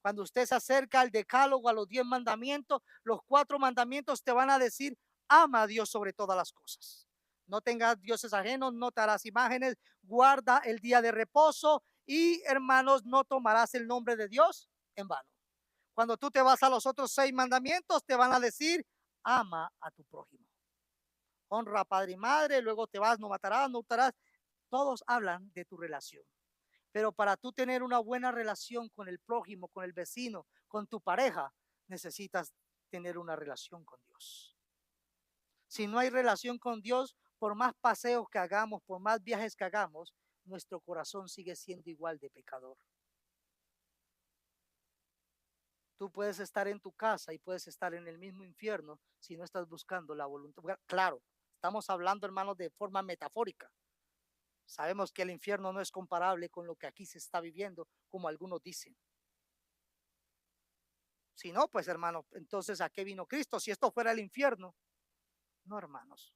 Cuando usted se acerca al decálogo, a los 10 mandamientos, los 4 mandamientos te van a decir, ama a Dios sobre todas las cosas. No tengas dioses ajenos, no te harás imágenes, guarda el día de reposo y, hermanos, no tomarás el nombre de Dios en vano. Cuando tú te vas a los otros 6 mandamientos, te van a decir, ama a tu prójimo. Honra a padre y madre, luego te vas, no matarás, no hurtarás. Todos hablan de tu relación. Pero para tú tener una buena relación con el prójimo, con el vecino, con tu pareja, necesitas tener una relación con Dios. Si no hay relación con Dios, por más paseos que hagamos, por más viajes que hagamos, nuestro corazón sigue siendo igual de pecador. Tú puedes estar en tu casa y puedes estar en el mismo infierno si no estás buscando la voluntad. Claro, estamos hablando, hermanos, de forma metafórica. Sabemos que el infierno no es comparable con lo que aquí se está viviendo, como algunos dicen. Si no, pues hermanos, entonces ¿a qué vino Cristo? Si esto fuera el infierno. No, hermanos.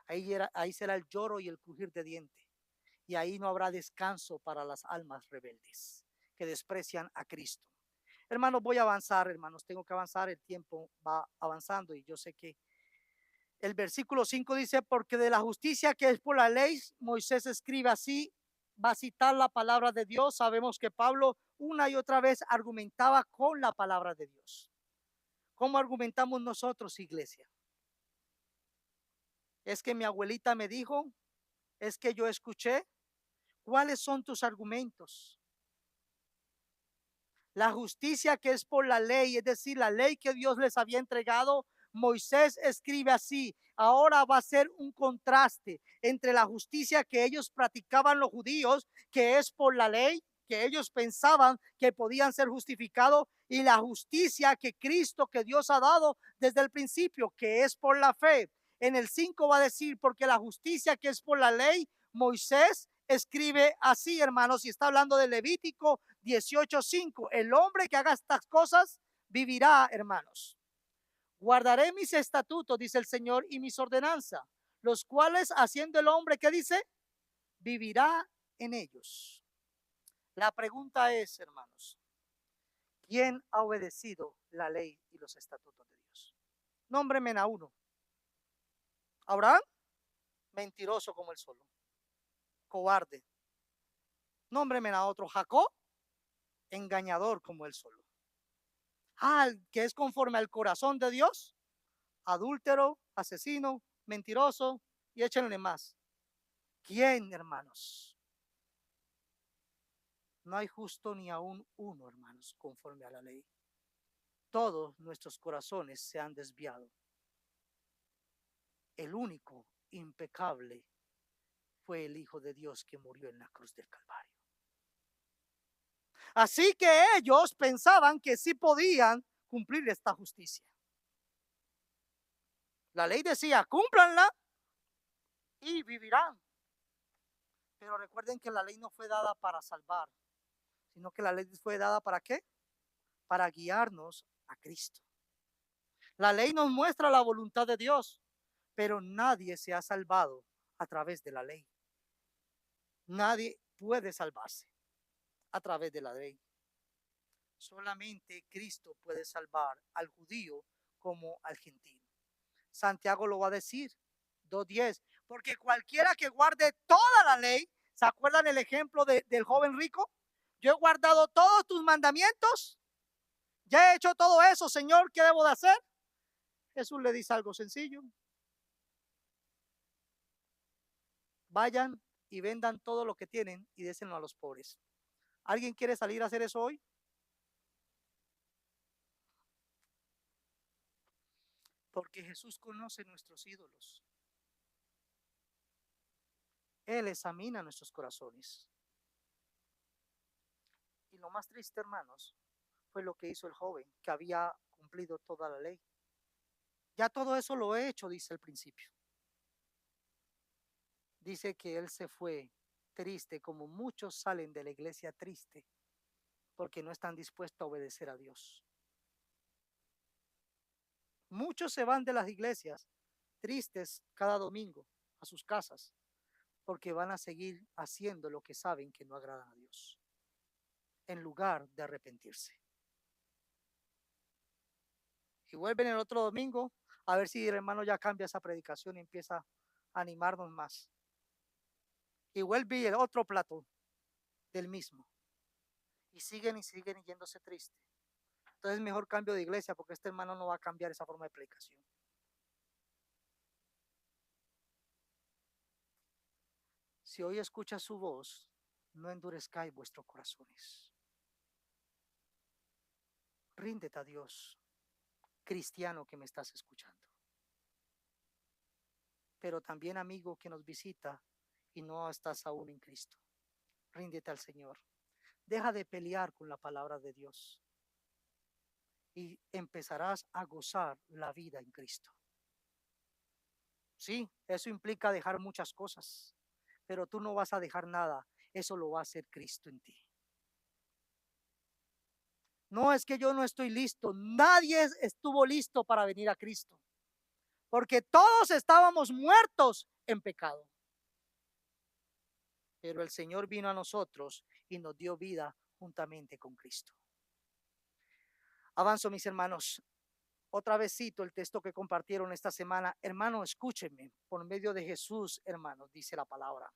Ahí será el lloro y el crujir de diente. Y ahí no habrá descanso para las almas rebeldes que desprecian a Cristo. Hermanos, voy a avanzar, hermanos. Tengo que avanzar. El tiempo va avanzando y yo sé que el versículo 5 dice, porque de la justicia que es por la ley, Moisés escribe así, va a citar la palabra de Dios. Sabemos que Pablo una y otra vez argumentaba con la palabra de Dios. ¿Cómo argumentamos nosotros, iglesia? Es que mi abuelita me dijo, es que yo escuché. ¿Cuáles son tus argumentos? La justicia que es por la ley, es decir, la ley que Dios les había entregado, Moisés escribe así. Ahora va a ser un contraste entre la justicia que ellos practicaban los judíos, que es por la ley, que ellos pensaban que podían ser justificados, y la justicia que Cristo, que Dios ha dado desde el principio, que es por la fe. En el 5 va a decir, porque la justicia que es por la ley, Moisés escribe así, hermanos, y está hablando de Levítico 18:5. El hombre que haga estas cosas vivirá, hermanos. Guardaré mis estatutos, dice el Señor, y mis ordenanzas, los cuales haciendo el hombre, ¿qué dice? Vivirá en ellos. La pregunta es, hermanos, ¿quién ha obedecido la ley y los estatutos de Dios? Nómbrenme a uno. Abraham, mentiroso como el solo, cobarde. Nómbrenme a otro. Jacob, engañador como el solo. Que es conforme al corazón de Dios, adúltero, asesino, mentiroso, y échenle más. ¿Quién, hermanos? No hay justo ni aún uno, hermanos, conforme a la ley. Todos nuestros corazones se han desviado. El único impecable fue el Hijo de Dios que murió en la cruz del Calvario. Así que ellos pensaban que sí podían cumplir esta justicia. La ley decía, cúmplanla y vivirán. Pero recuerden que la ley no fue dada para salvar, sino que la ley fue dada ¿para qué? Para guiarnos a Cristo. La ley nos muestra la voluntad de Dios, pero nadie se ha salvado a través de la ley. Nadie puede salvarse a través de la ley. Solamente Cristo puede salvar al judío como al gentil. Santiago lo va a decir, 2:10, porque cualquiera que guarde toda la ley, ¿se acuerdan el ejemplo del joven rico? Yo he guardado todos tus mandamientos, ya he hecho todo eso, Señor, ¿qué debo de hacer? Jesús le dice algo sencillo. Vayan y vendan todo lo que tienen y désenlo a los pobres. ¿Alguien quiere salir a hacer eso hoy? Porque Jesús conoce nuestros ídolos. Él examina nuestros corazones. Y lo más triste, hermanos, fue lo que hizo el joven, que había cumplido toda la ley. Ya todo eso lo he hecho, dice al principio. Dice que él se fue triste, como muchos salen de la iglesia triste, porque no están dispuestos a obedecer a Dios. Muchos se van de las iglesias tristes cada domingo a sus casas, porque van a seguir haciendo lo que saben que no agradan a Dios, en lugar de arrepentirse. Y vuelven el otro domingo a ver si el hermano ya cambia esa predicación y empieza a animarnos más. Y vuelve el otro plato del mismo. Y siguen yéndose triste. Entonces es mejor cambio de iglesia, porque este hermano no va a cambiar esa forma de predicación. Si hoy escuchas su voz, no endurezcáis vuestros corazones. Ríndete a Dios, cristiano que me estás escuchando. Pero también amigo que nos visita y no estás aún en Cristo. Ríndete al Señor. Deja de pelear con la palabra de Dios y empezarás a gozar la vida en Cristo. Sí, eso implica dejar muchas cosas, pero tú no vas a dejar nada. Eso lo va a hacer Cristo en ti. No es que yo no estoy listo. Nadie estuvo listo para venir a Cristo, porque todos estábamos muertos en pecado. Pero el Señor vino a nosotros y nos dio vida juntamente con Cristo. Avanzo, mis hermanos. Otra vez cito el texto que compartieron esta semana. Hermano, escúchenme. Por medio de Jesús, hermanos, dice la palabra,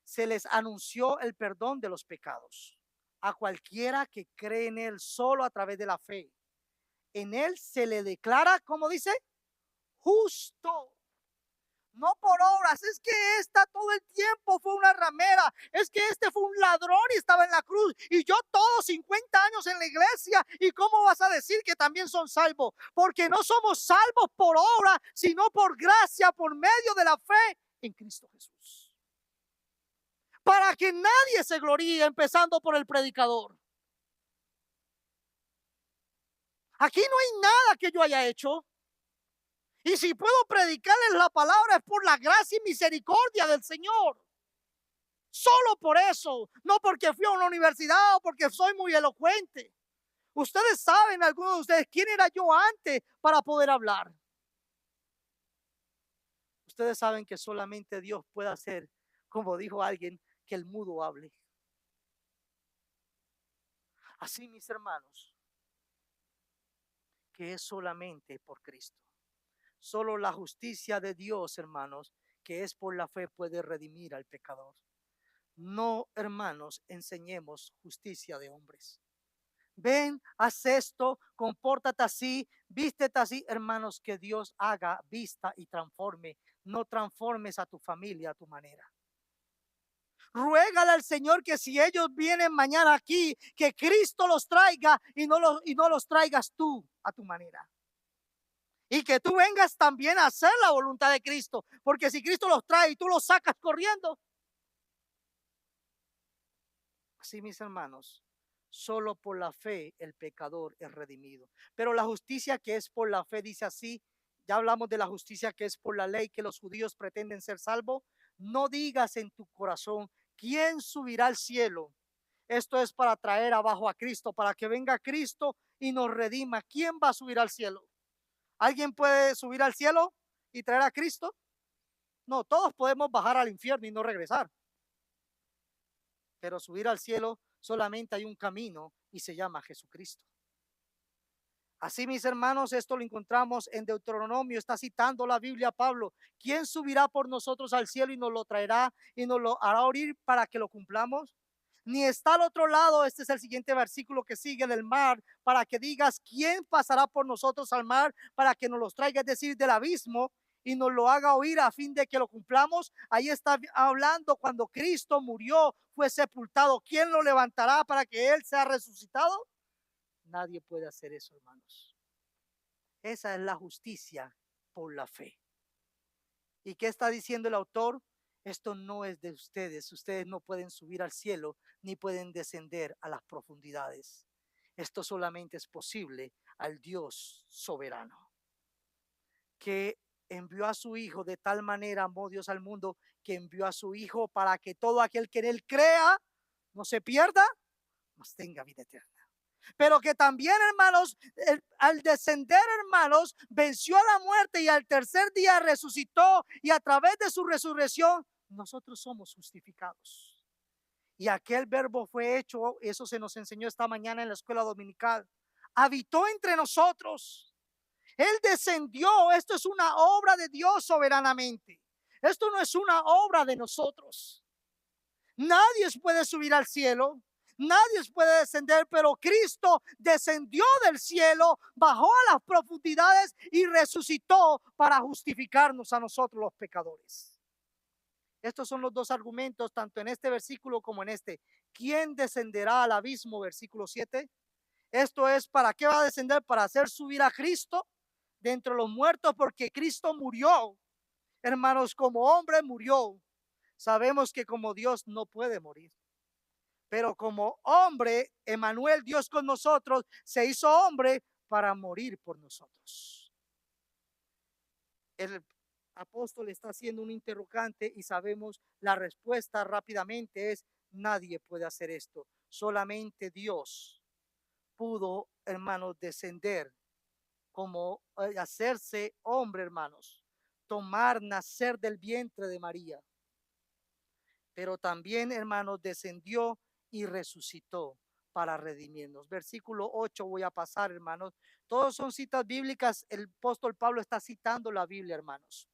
se les anunció el perdón de los pecados a cualquiera que cree en él solo a través de la fe. En él se le declara, ¿cómo dice? Justo. No por obras, es que esta todo el tiempo fue una ramera, es que este fue un ladrón y estaba en la cruz, y yo todos 50 años en la iglesia, y cómo vas a decir que también son salvos, porque no somos salvos por obra, sino por gracia, por medio de la fe en Cristo Jesús, para que nadie se gloríe, empezando por el predicador. Aquí no hay nada que yo haya hecho. Y si puedo predicarles la palabra es por la gracia y misericordia del Señor. Solo por eso, no porque fui a una universidad o porque soy muy elocuente. Ustedes saben, algunos de ustedes, quién era yo antes para poder hablar. Ustedes saben que solamente Dios puede hacer, como dijo alguien, que el mudo hable. Así, mis hermanos, que es solamente por Cristo. Solo la justicia de Dios, hermanos, que es por la fe, puede redimir al pecador. No, hermanos, enseñemos justicia de hombres. Ven, haz esto, compórtate así, vístete así, hermanos, que Dios haga, vista y transforme. No transformes a tu familia a tu manera. Ruégale al Señor que si ellos vienen mañana aquí, que Cristo los traiga y no los traigas tú a tu manera. Y que tú vengas también a hacer la voluntad de Cristo, porque si Cristo los trae y tú los sacas corriendo. Así, mis hermanos, solo por la fe el pecador es redimido. Pero la justicia que es por la fe dice así, ya hablamos de la justicia que es por la ley, que los judíos pretenden ser salvos. no digas en tu corazón, ¿quién subirá al cielo? Esto es para traer abajo a Cristo, para que venga Cristo y nos redima. ¿Quién va a subir al cielo? ¿Alguien puede subir al cielo y traer a Cristo? No, todos podemos bajar al infierno y no regresar. Pero subir al cielo solamente hay un camino y se llama Jesucristo. Así, mis hermanos, esto lo encontramos en Deuteronomio, está citando la Biblia Pablo. ¿Quién subirá por nosotros al cielo y nos lo traerá y nos lo hará oír para que lo cumplamos? Ni está al otro lado, este es el siguiente versículo que sigue, del mar, para que digas, ¿quién pasará por nosotros al mar para que nos los traiga, es decir, del abismo, y nos lo haga oír a fin de que lo cumplamos? Ahí está hablando cuando Cristo murió, fue sepultado. ¿Quién lo levantará para que Él sea resucitado? Nadie puede hacer eso, hermanos. Esa es la justicia por la fe. ¿Y qué está diciendo el autor? Esto no es de ustedes. Ustedes no pueden subir al cielo ni pueden descender a las profundidades. Esto solamente es posible al Dios soberano, que envió a su Hijo. De tal manera amó Dios al mundo que envió a su Hijo para que todo aquel que en Él crea no se pierda, mas tenga vida eterna. Pero que también, hermanos, al descender, hermanos, venció a la muerte y al tercer día resucitó, y a través de su resurrección nosotros somos justificados. Y aquel verbo fue hecho, eso se nos enseñó esta mañana en la escuela dominical, habitó entre nosotros. Él descendió. Esto es una obra de Dios soberanamente. Esto no es una obra de nosotros. Nadie puede subir al cielo, nadie puede descender, pero Cristo descendió del cielo, bajó a las profundidades y resucitó para justificarnos a nosotros los pecadores. Estos son los dos argumentos, tanto en este versículo como en este. ¿Quién descenderá al abismo? Versículo 7. Esto es, ¿para qué va a descender? Para hacer subir a Cristo de entre los muertos, porque Cristo murió. Hermanos, como hombre murió. Sabemos que como Dios no puede morir, pero como hombre, Emmanuel, Dios con nosotros, se hizo hombre para morir por nosotros. El apóstol está haciendo un interrogante y sabemos la respuesta rápidamente es: nadie puede hacer esto. Solamente Dios pudo, hermanos, descender como hacerse hombre, hermanos, tomar, nacer del vientre de María. Pero también, hermanos, descendió y resucitó para redimirnos. Versículo 8 voy a pasar, hermanos. Todos son citas bíblicas. El apóstol Pablo está citando la Biblia, hermanos.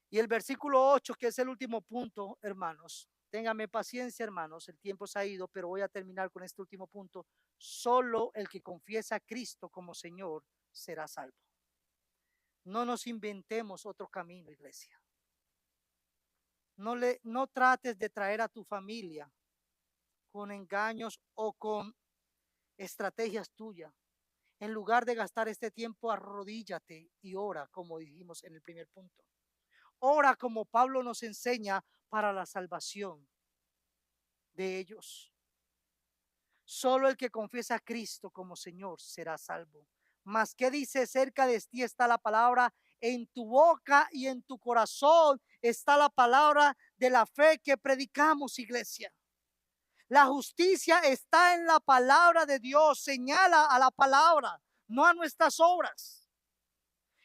Y el versículo 8, que es el último punto, hermanos. Téngame paciencia, hermanos. El tiempo se ha ido, pero voy a terminar con este último punto. Solo el que confiesa a Cristo como Señor será salvo. No nos inventemos otro camino, iglesia. No trates de traer a tu familia con engaños o con estrategias tuyas. En lugar de gastar este tiempo, arrodíllate y ora, como dijimos en el primer punto. Ora como Pablo nos enseña para la salvación de ellos. Solo el que confiesa a Cristo como Señor será salvo. Mas, ¿qué dice? Cerca de ti está la palabra, en tu boca y en tu corazón está la palabra de la fe que predicamos, iglesia. La justicia está en la palabra de Dios. Señala a la palabra, no a nuestras obras.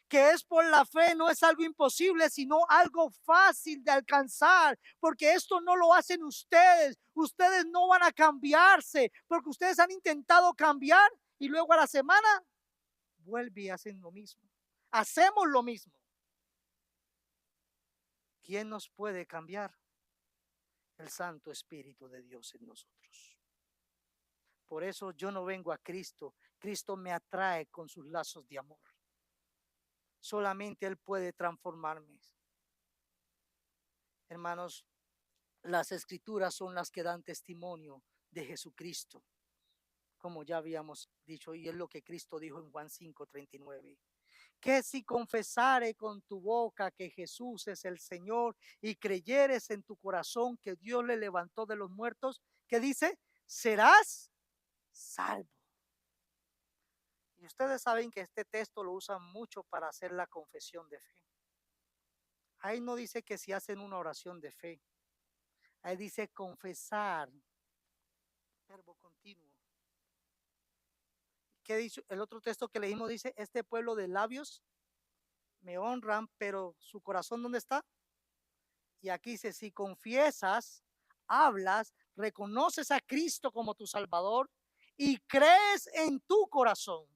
Que es por la fe, no es algo imposible, sino algo fácil de alcanzar, porque esto no lo hacen ustedes. Ustedes no van a cambiarse, porque ustedes han intentado cambiar y luego a la semana vuelven y hacen lo mismo. Hacemos lo mismo. ¿Quién nos puede cambiar? El Santo Espíritu de Dios en nosotros. Por eso yo no vengo a Cristo. Cristo me atrae con sus lazos de amor. Solamente Él puede transformarme. Hermanos, las escrituras son las que dan testimonio de Jesucristo, como ya habíamos dicho, y es lo que Cristo dijo en Juan 5:39. Que si confesare con tu boca que Jesús es el Señor y creyeres en tu corazón que Dios le levantó de los muertos, ¿qué dice? Serás salvo. Y ustedes saben que este texto lo usan mucho para hacer la confesión de fe. Ahí no dice que si hacen una oración de fe. Ahí dice confesar, verbo continuo. ¿Qué dice? El otro texto que leímos dice, este pueblo de labios me honran, pero su corazón, ¿dónde está? Y aquí dice, si confiesas, hablas, reconoces a Cristo como tu Salvador y crees en tu corazón.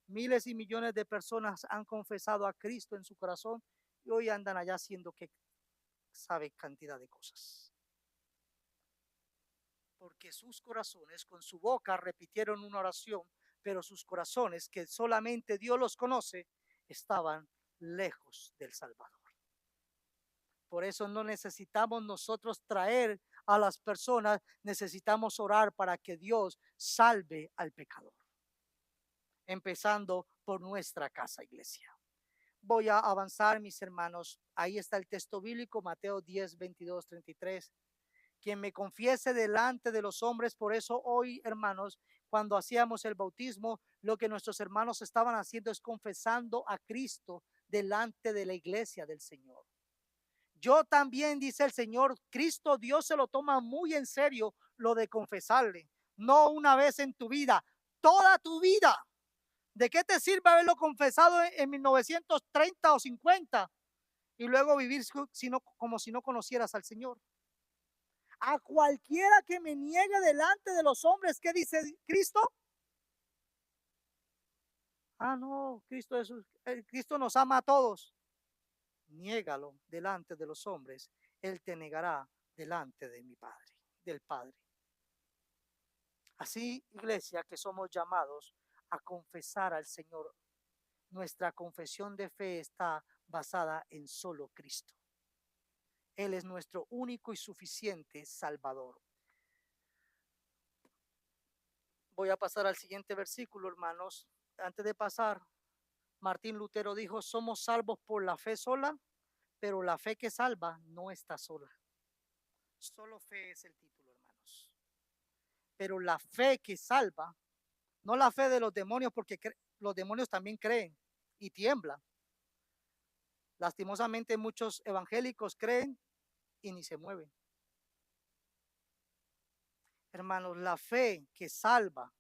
Miles y millones de personas han confesado a Cristo en su corazón y hoy andan allá haciendo que sabe cantidad de cosas. Porque sus corazones con su boca repitieron una oración, pero sus corazones, que solamente Dios los conoce, estaban lejos del Salvador. Por eso no necesitamos nosotros traer a las personas, necesitamos orar para que Dios salve al pecador. Empezando por nuestra casa, iglesia. Voy a avanzar, mis hermanos. Ahí está el texto bíblico, Mateo 10, 22, 33. Quien me confiese delante de los hombres, por eso hoy, hermanos, cuando hacíamos el bautismo, lo que nuestros hermanos estaban haciendo es confesando a Cristo delante de la iglesia del Señor. Yo también, dice el Señor, Cristo Dios se lo toma muy en serio lo de confesarle, no una vez en tu vida, toda tu vida. ¿De qué te sirve haberlo confesado en 1930 o 50 y luego vivir como si no conocieras al Señor? A cualquiera que me niegue delante de los hombres, ¿qué dice Cristo? Ah, no, Cristo nos ama a todos. Niégalo delante de los hombres, Él te negará delante de mi Padre, del Padre. Así, iglesia, que somos llamados a confesar al Señor. Nuestra confesión de fe está basada en solo Cristo. Él es nuestro único y suficiente Salvador. Voy a pasar al siguiente versículo, hermanos. Antes de pasar, Martín Lutero dijo, somos salvos por la fe sola, pero la fe que salva no está sola. Solo fe es el título, hermanos. Pero la fe que salva, no la fe de los demonios, porque los demonios también creen y tiemblan. Lastimosamente muchos evangélicos creen y ni se mueven. Hermanos, la fe que salva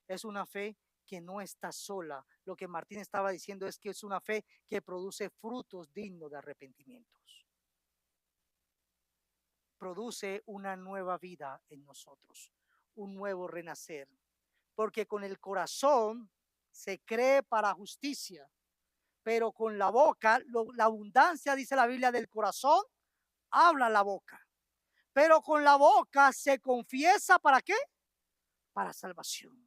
es una fe que no está sola. Lo que Martín estaba diciendo es que es una fe que produce frutos dignos de arrepentimientos. Produce una nueva vida en nosotros, un nuevo renacer. Porque con el corazón se cree para justicia, pero con la boca, la abundancia, dice la Biblia, del corazón, habla la boca. Pero con la boca se confiesa, ¿para qué? Para salvación.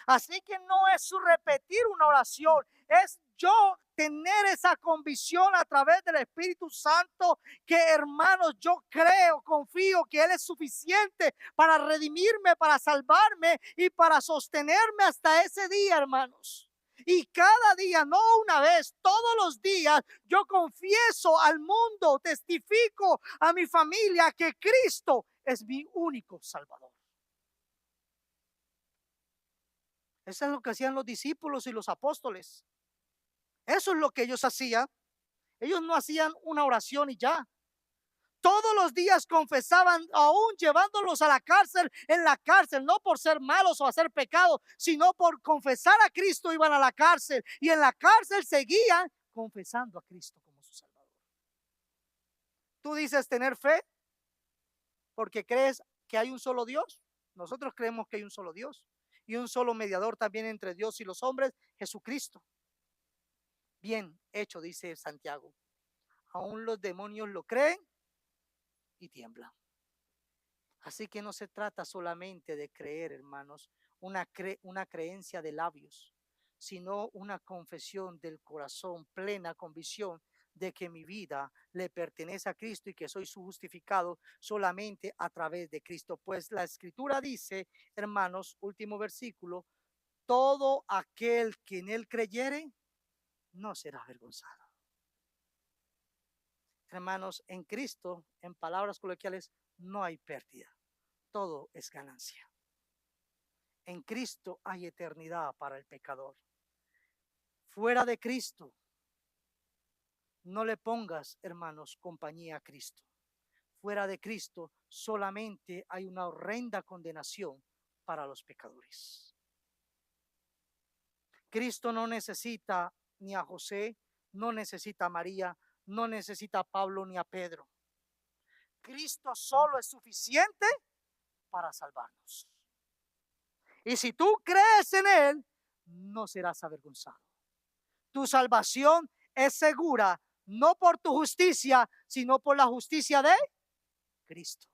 Así que no es su repetir una oración, es yo tener esa convicción a través del Espíritu Santo que, hermanos, yo creo, confío que Él es suficiente para redimirme, para salvarme y para sostenerme hasta ese día, hermanos. Y cada día, no una vez, todos los días, yo confieso al mundo, testifico a mi familia que Cristo es mi único Salvador. Eso es lo que hacían los discípulos y los apóstoles. Eso es lo que ellos hacían. Ellos no hacían una oración y ya. Todos los días confesaban, aún llevándolos a la cárcel, en la cárcel, no por ser malos o hacer pecados, sino por confesar a Cristo iban a la cárcel y en la cárcel seguían confesando a Cristo como su Salvador. Tú dices tener fe porque crees que hay un solo Dios. Nosotros creemos que hay un solo Dios y un solo mediador también entre Dios y los hombres, Jesucristo. Bien hecho, dice Santiago. Aún los demonios lo creen y tiemblan. Así que no se trata solamente de creer, hermanos, una creencia de labios, sino una confesión del corazón, plena convicción de que mi vida le pertenece a Cristo y que soy su justificado solamente a través de Cristo. Pues la Escritura dice, hermanos, último versículo, todo aquel que en él creyere no será avergonzado. Hermanos, en Cristo, en palabras coloquiales, no hay pérdida. Todo es ganancia. En Cristo hay eternidad para el pecador. Fuera de Cristo No le pongas, hermanos, compañía a Cristo. Fuera de Cristo solamente hay una horrenda condenación para los pecadores. Cristo no necesita ni a José, no necesita a María, no necesita a Pablo ni a Pedro. Cristo solo es suficiente para salvarnos. Y si tú crees en Él, no serás avergonzado. Tu salvación es segura, no por tu justicia, sino por la justicia de Cristo.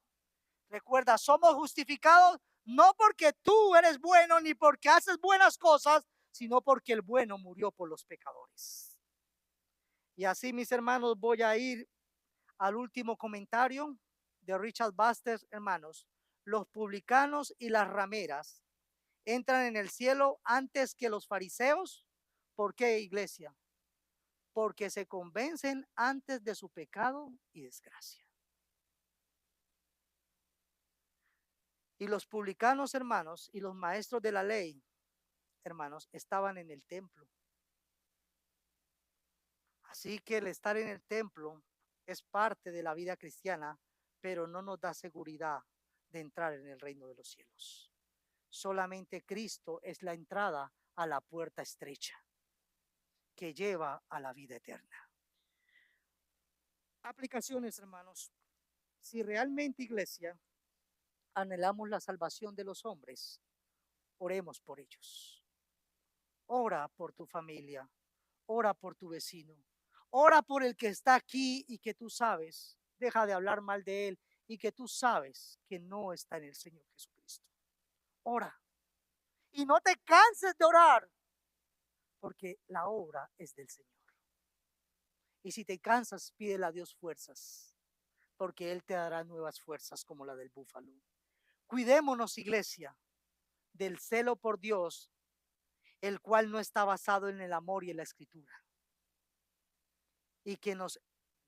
Recuerda, somos justificados no porque tú eres bueno ni porque haces buenas cosas, sino porque el bueno murió por los pecadores. Y así, mis hermanos, voy a ir al último comentario de Richard Baxter, hermanos. Los publicanos y las rameras entran en el cielo antes que los fariseos. ¿Por qué, iglesia? Porque se convencen antes de su pecado y desgracia. Y los publicanos, hermanos, y los maestros de la ley, hermanos, estaban en el templo. Así que el estar en el templo es parte de la vida cristiana, pero no nos da seguridad de entrar en el reino de los cielos. Solamente Cristo es la entrada a la puerta estrecha que lleva a la vida eterna. Aplicaciones, hermanos. Si realmente, iglesia, anhelamos la salvación de los hombres, oremos por ellos. Ora por tu familia, ora por tu vecino, ora por el que está aquí y que tú sabes, deja de hablar mal de él y que tú sabes que no está en el Señor Jesucristo. Ora. Y no te canses de orar, porque la obra es del Señor. Y si te cansas, pídele a Dios fuerzas, porque Él te dará nuevas fuerzas como la del búfalo. Cuidémonos, iglesia, del celo por Dios, el cual no está basado en el amor y en la escritura, y que nos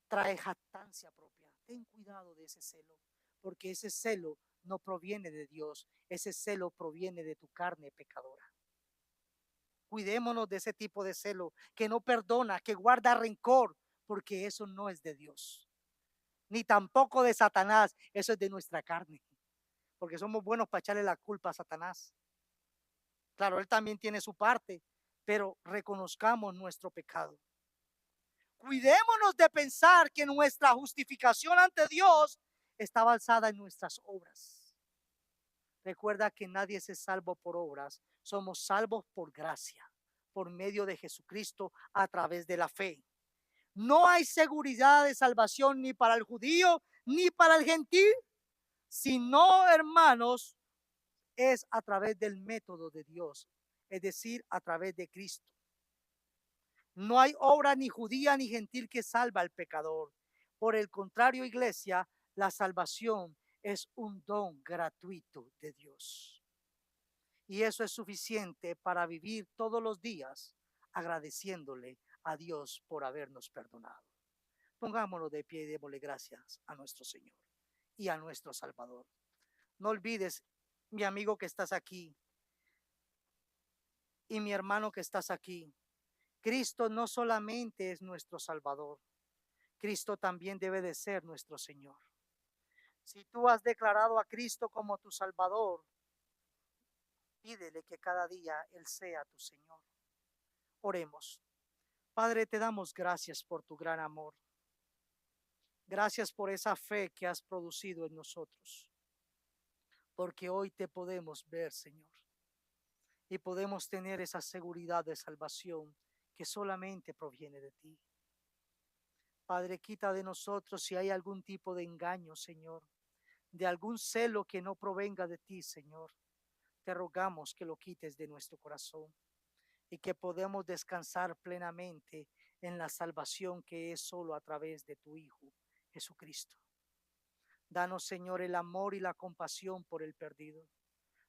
trae jactancia propia. Ten cuidado de ese celo, porque ese celo no proviene de Dios, ese celo proviene de tu carne pecadora. Cuidémonos de ese tipo de celo que no perdona, que guarda rencor, porque eso no es de Dios, ni tampoco de Satanás, eso es de nuestra carne, porque somos buenos para echarle la culpa a Satanás. Claro, él también tiene su parte, pero reconozcamos nuestro pecado. Cuidémonos de pensar que nuestra justificación ante Dios está basada en nuestras obras. Recuerda que nadie es salvo por obras, somos salvos por gracia, por medio de Jesucristo a través de la fe. No hay seguridad de salvación ni para el judío ni para el gentil, sino, hermanos, es a través del método de Dios, es decir, a través de Cristo. No hay obra ni judía ni gentil que salva al pecador. Por el contrario, iglesia, la salvación es un don gratuito de Dios. Y eso es suficiente para vivir todos los días agradeciéndole a Dios por habernos perdonado. Pongámonos de pie y démosle gracias a nuestro Señor y a nuestro Salvador. No olvides, mi amigo que estás aquí y mi hermano que estás aquí, Cristo no solamente es nuestro Salvador, Cristo también debe de ser nuestro Señor. Si tú has declarado a Cristo como tu Salvador, pídele que cada día Él sea tu Señor. Oremos. Padre, te damos gracias por tu gran amor. Gracias por esa fe que has producido en nosotros. Porque hoy te podemos ver, Señor. Y podemos tener esa seguridad de salvación que solamente proviene de ti. Padre, quita de nosotros si hay algún tipo de engaño, Señor, de algún celo que no provenga de ti, Señor. Te rogamos que lo quites de nuestro corazón y que podamos descansar plenamente en la salvación que es solo a través de tu Hijo, Jesucristo. Danos, Señor, el amor y la compasión por el perdido,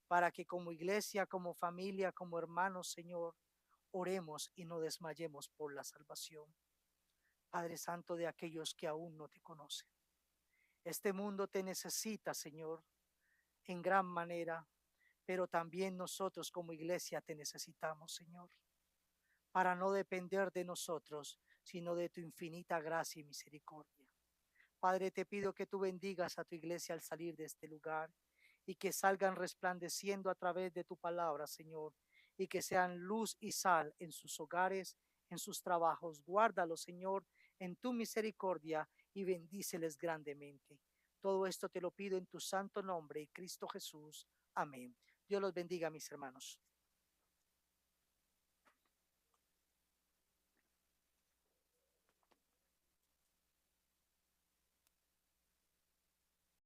para que como iglesia, como familia, como hermanos, Señor, oremos y no desmayemos por la salvación. Padre Santo, de aquellos que aún no te conocen. Este mundo te necesita, Señor, en gran manera, pero también nosotros como iglesia te necesitamos, Señor, para no depender de nosotros, sino de tu infinita gracia y misericordia. Padre, te pido que tú bendigas a tu iglesia al salir de este lugar y que salgan resplandeciendo a través de tu palabra, Señor, y que sean luz y sal en sus hogares, en sus trabajos. Guárdalos, Señor, en tu misericordia y bendíceles grandemente. Todo esto te lo pido en tu santo nombre, Cristo Jesús. Amén. Dios los bendiga, mis hermanos.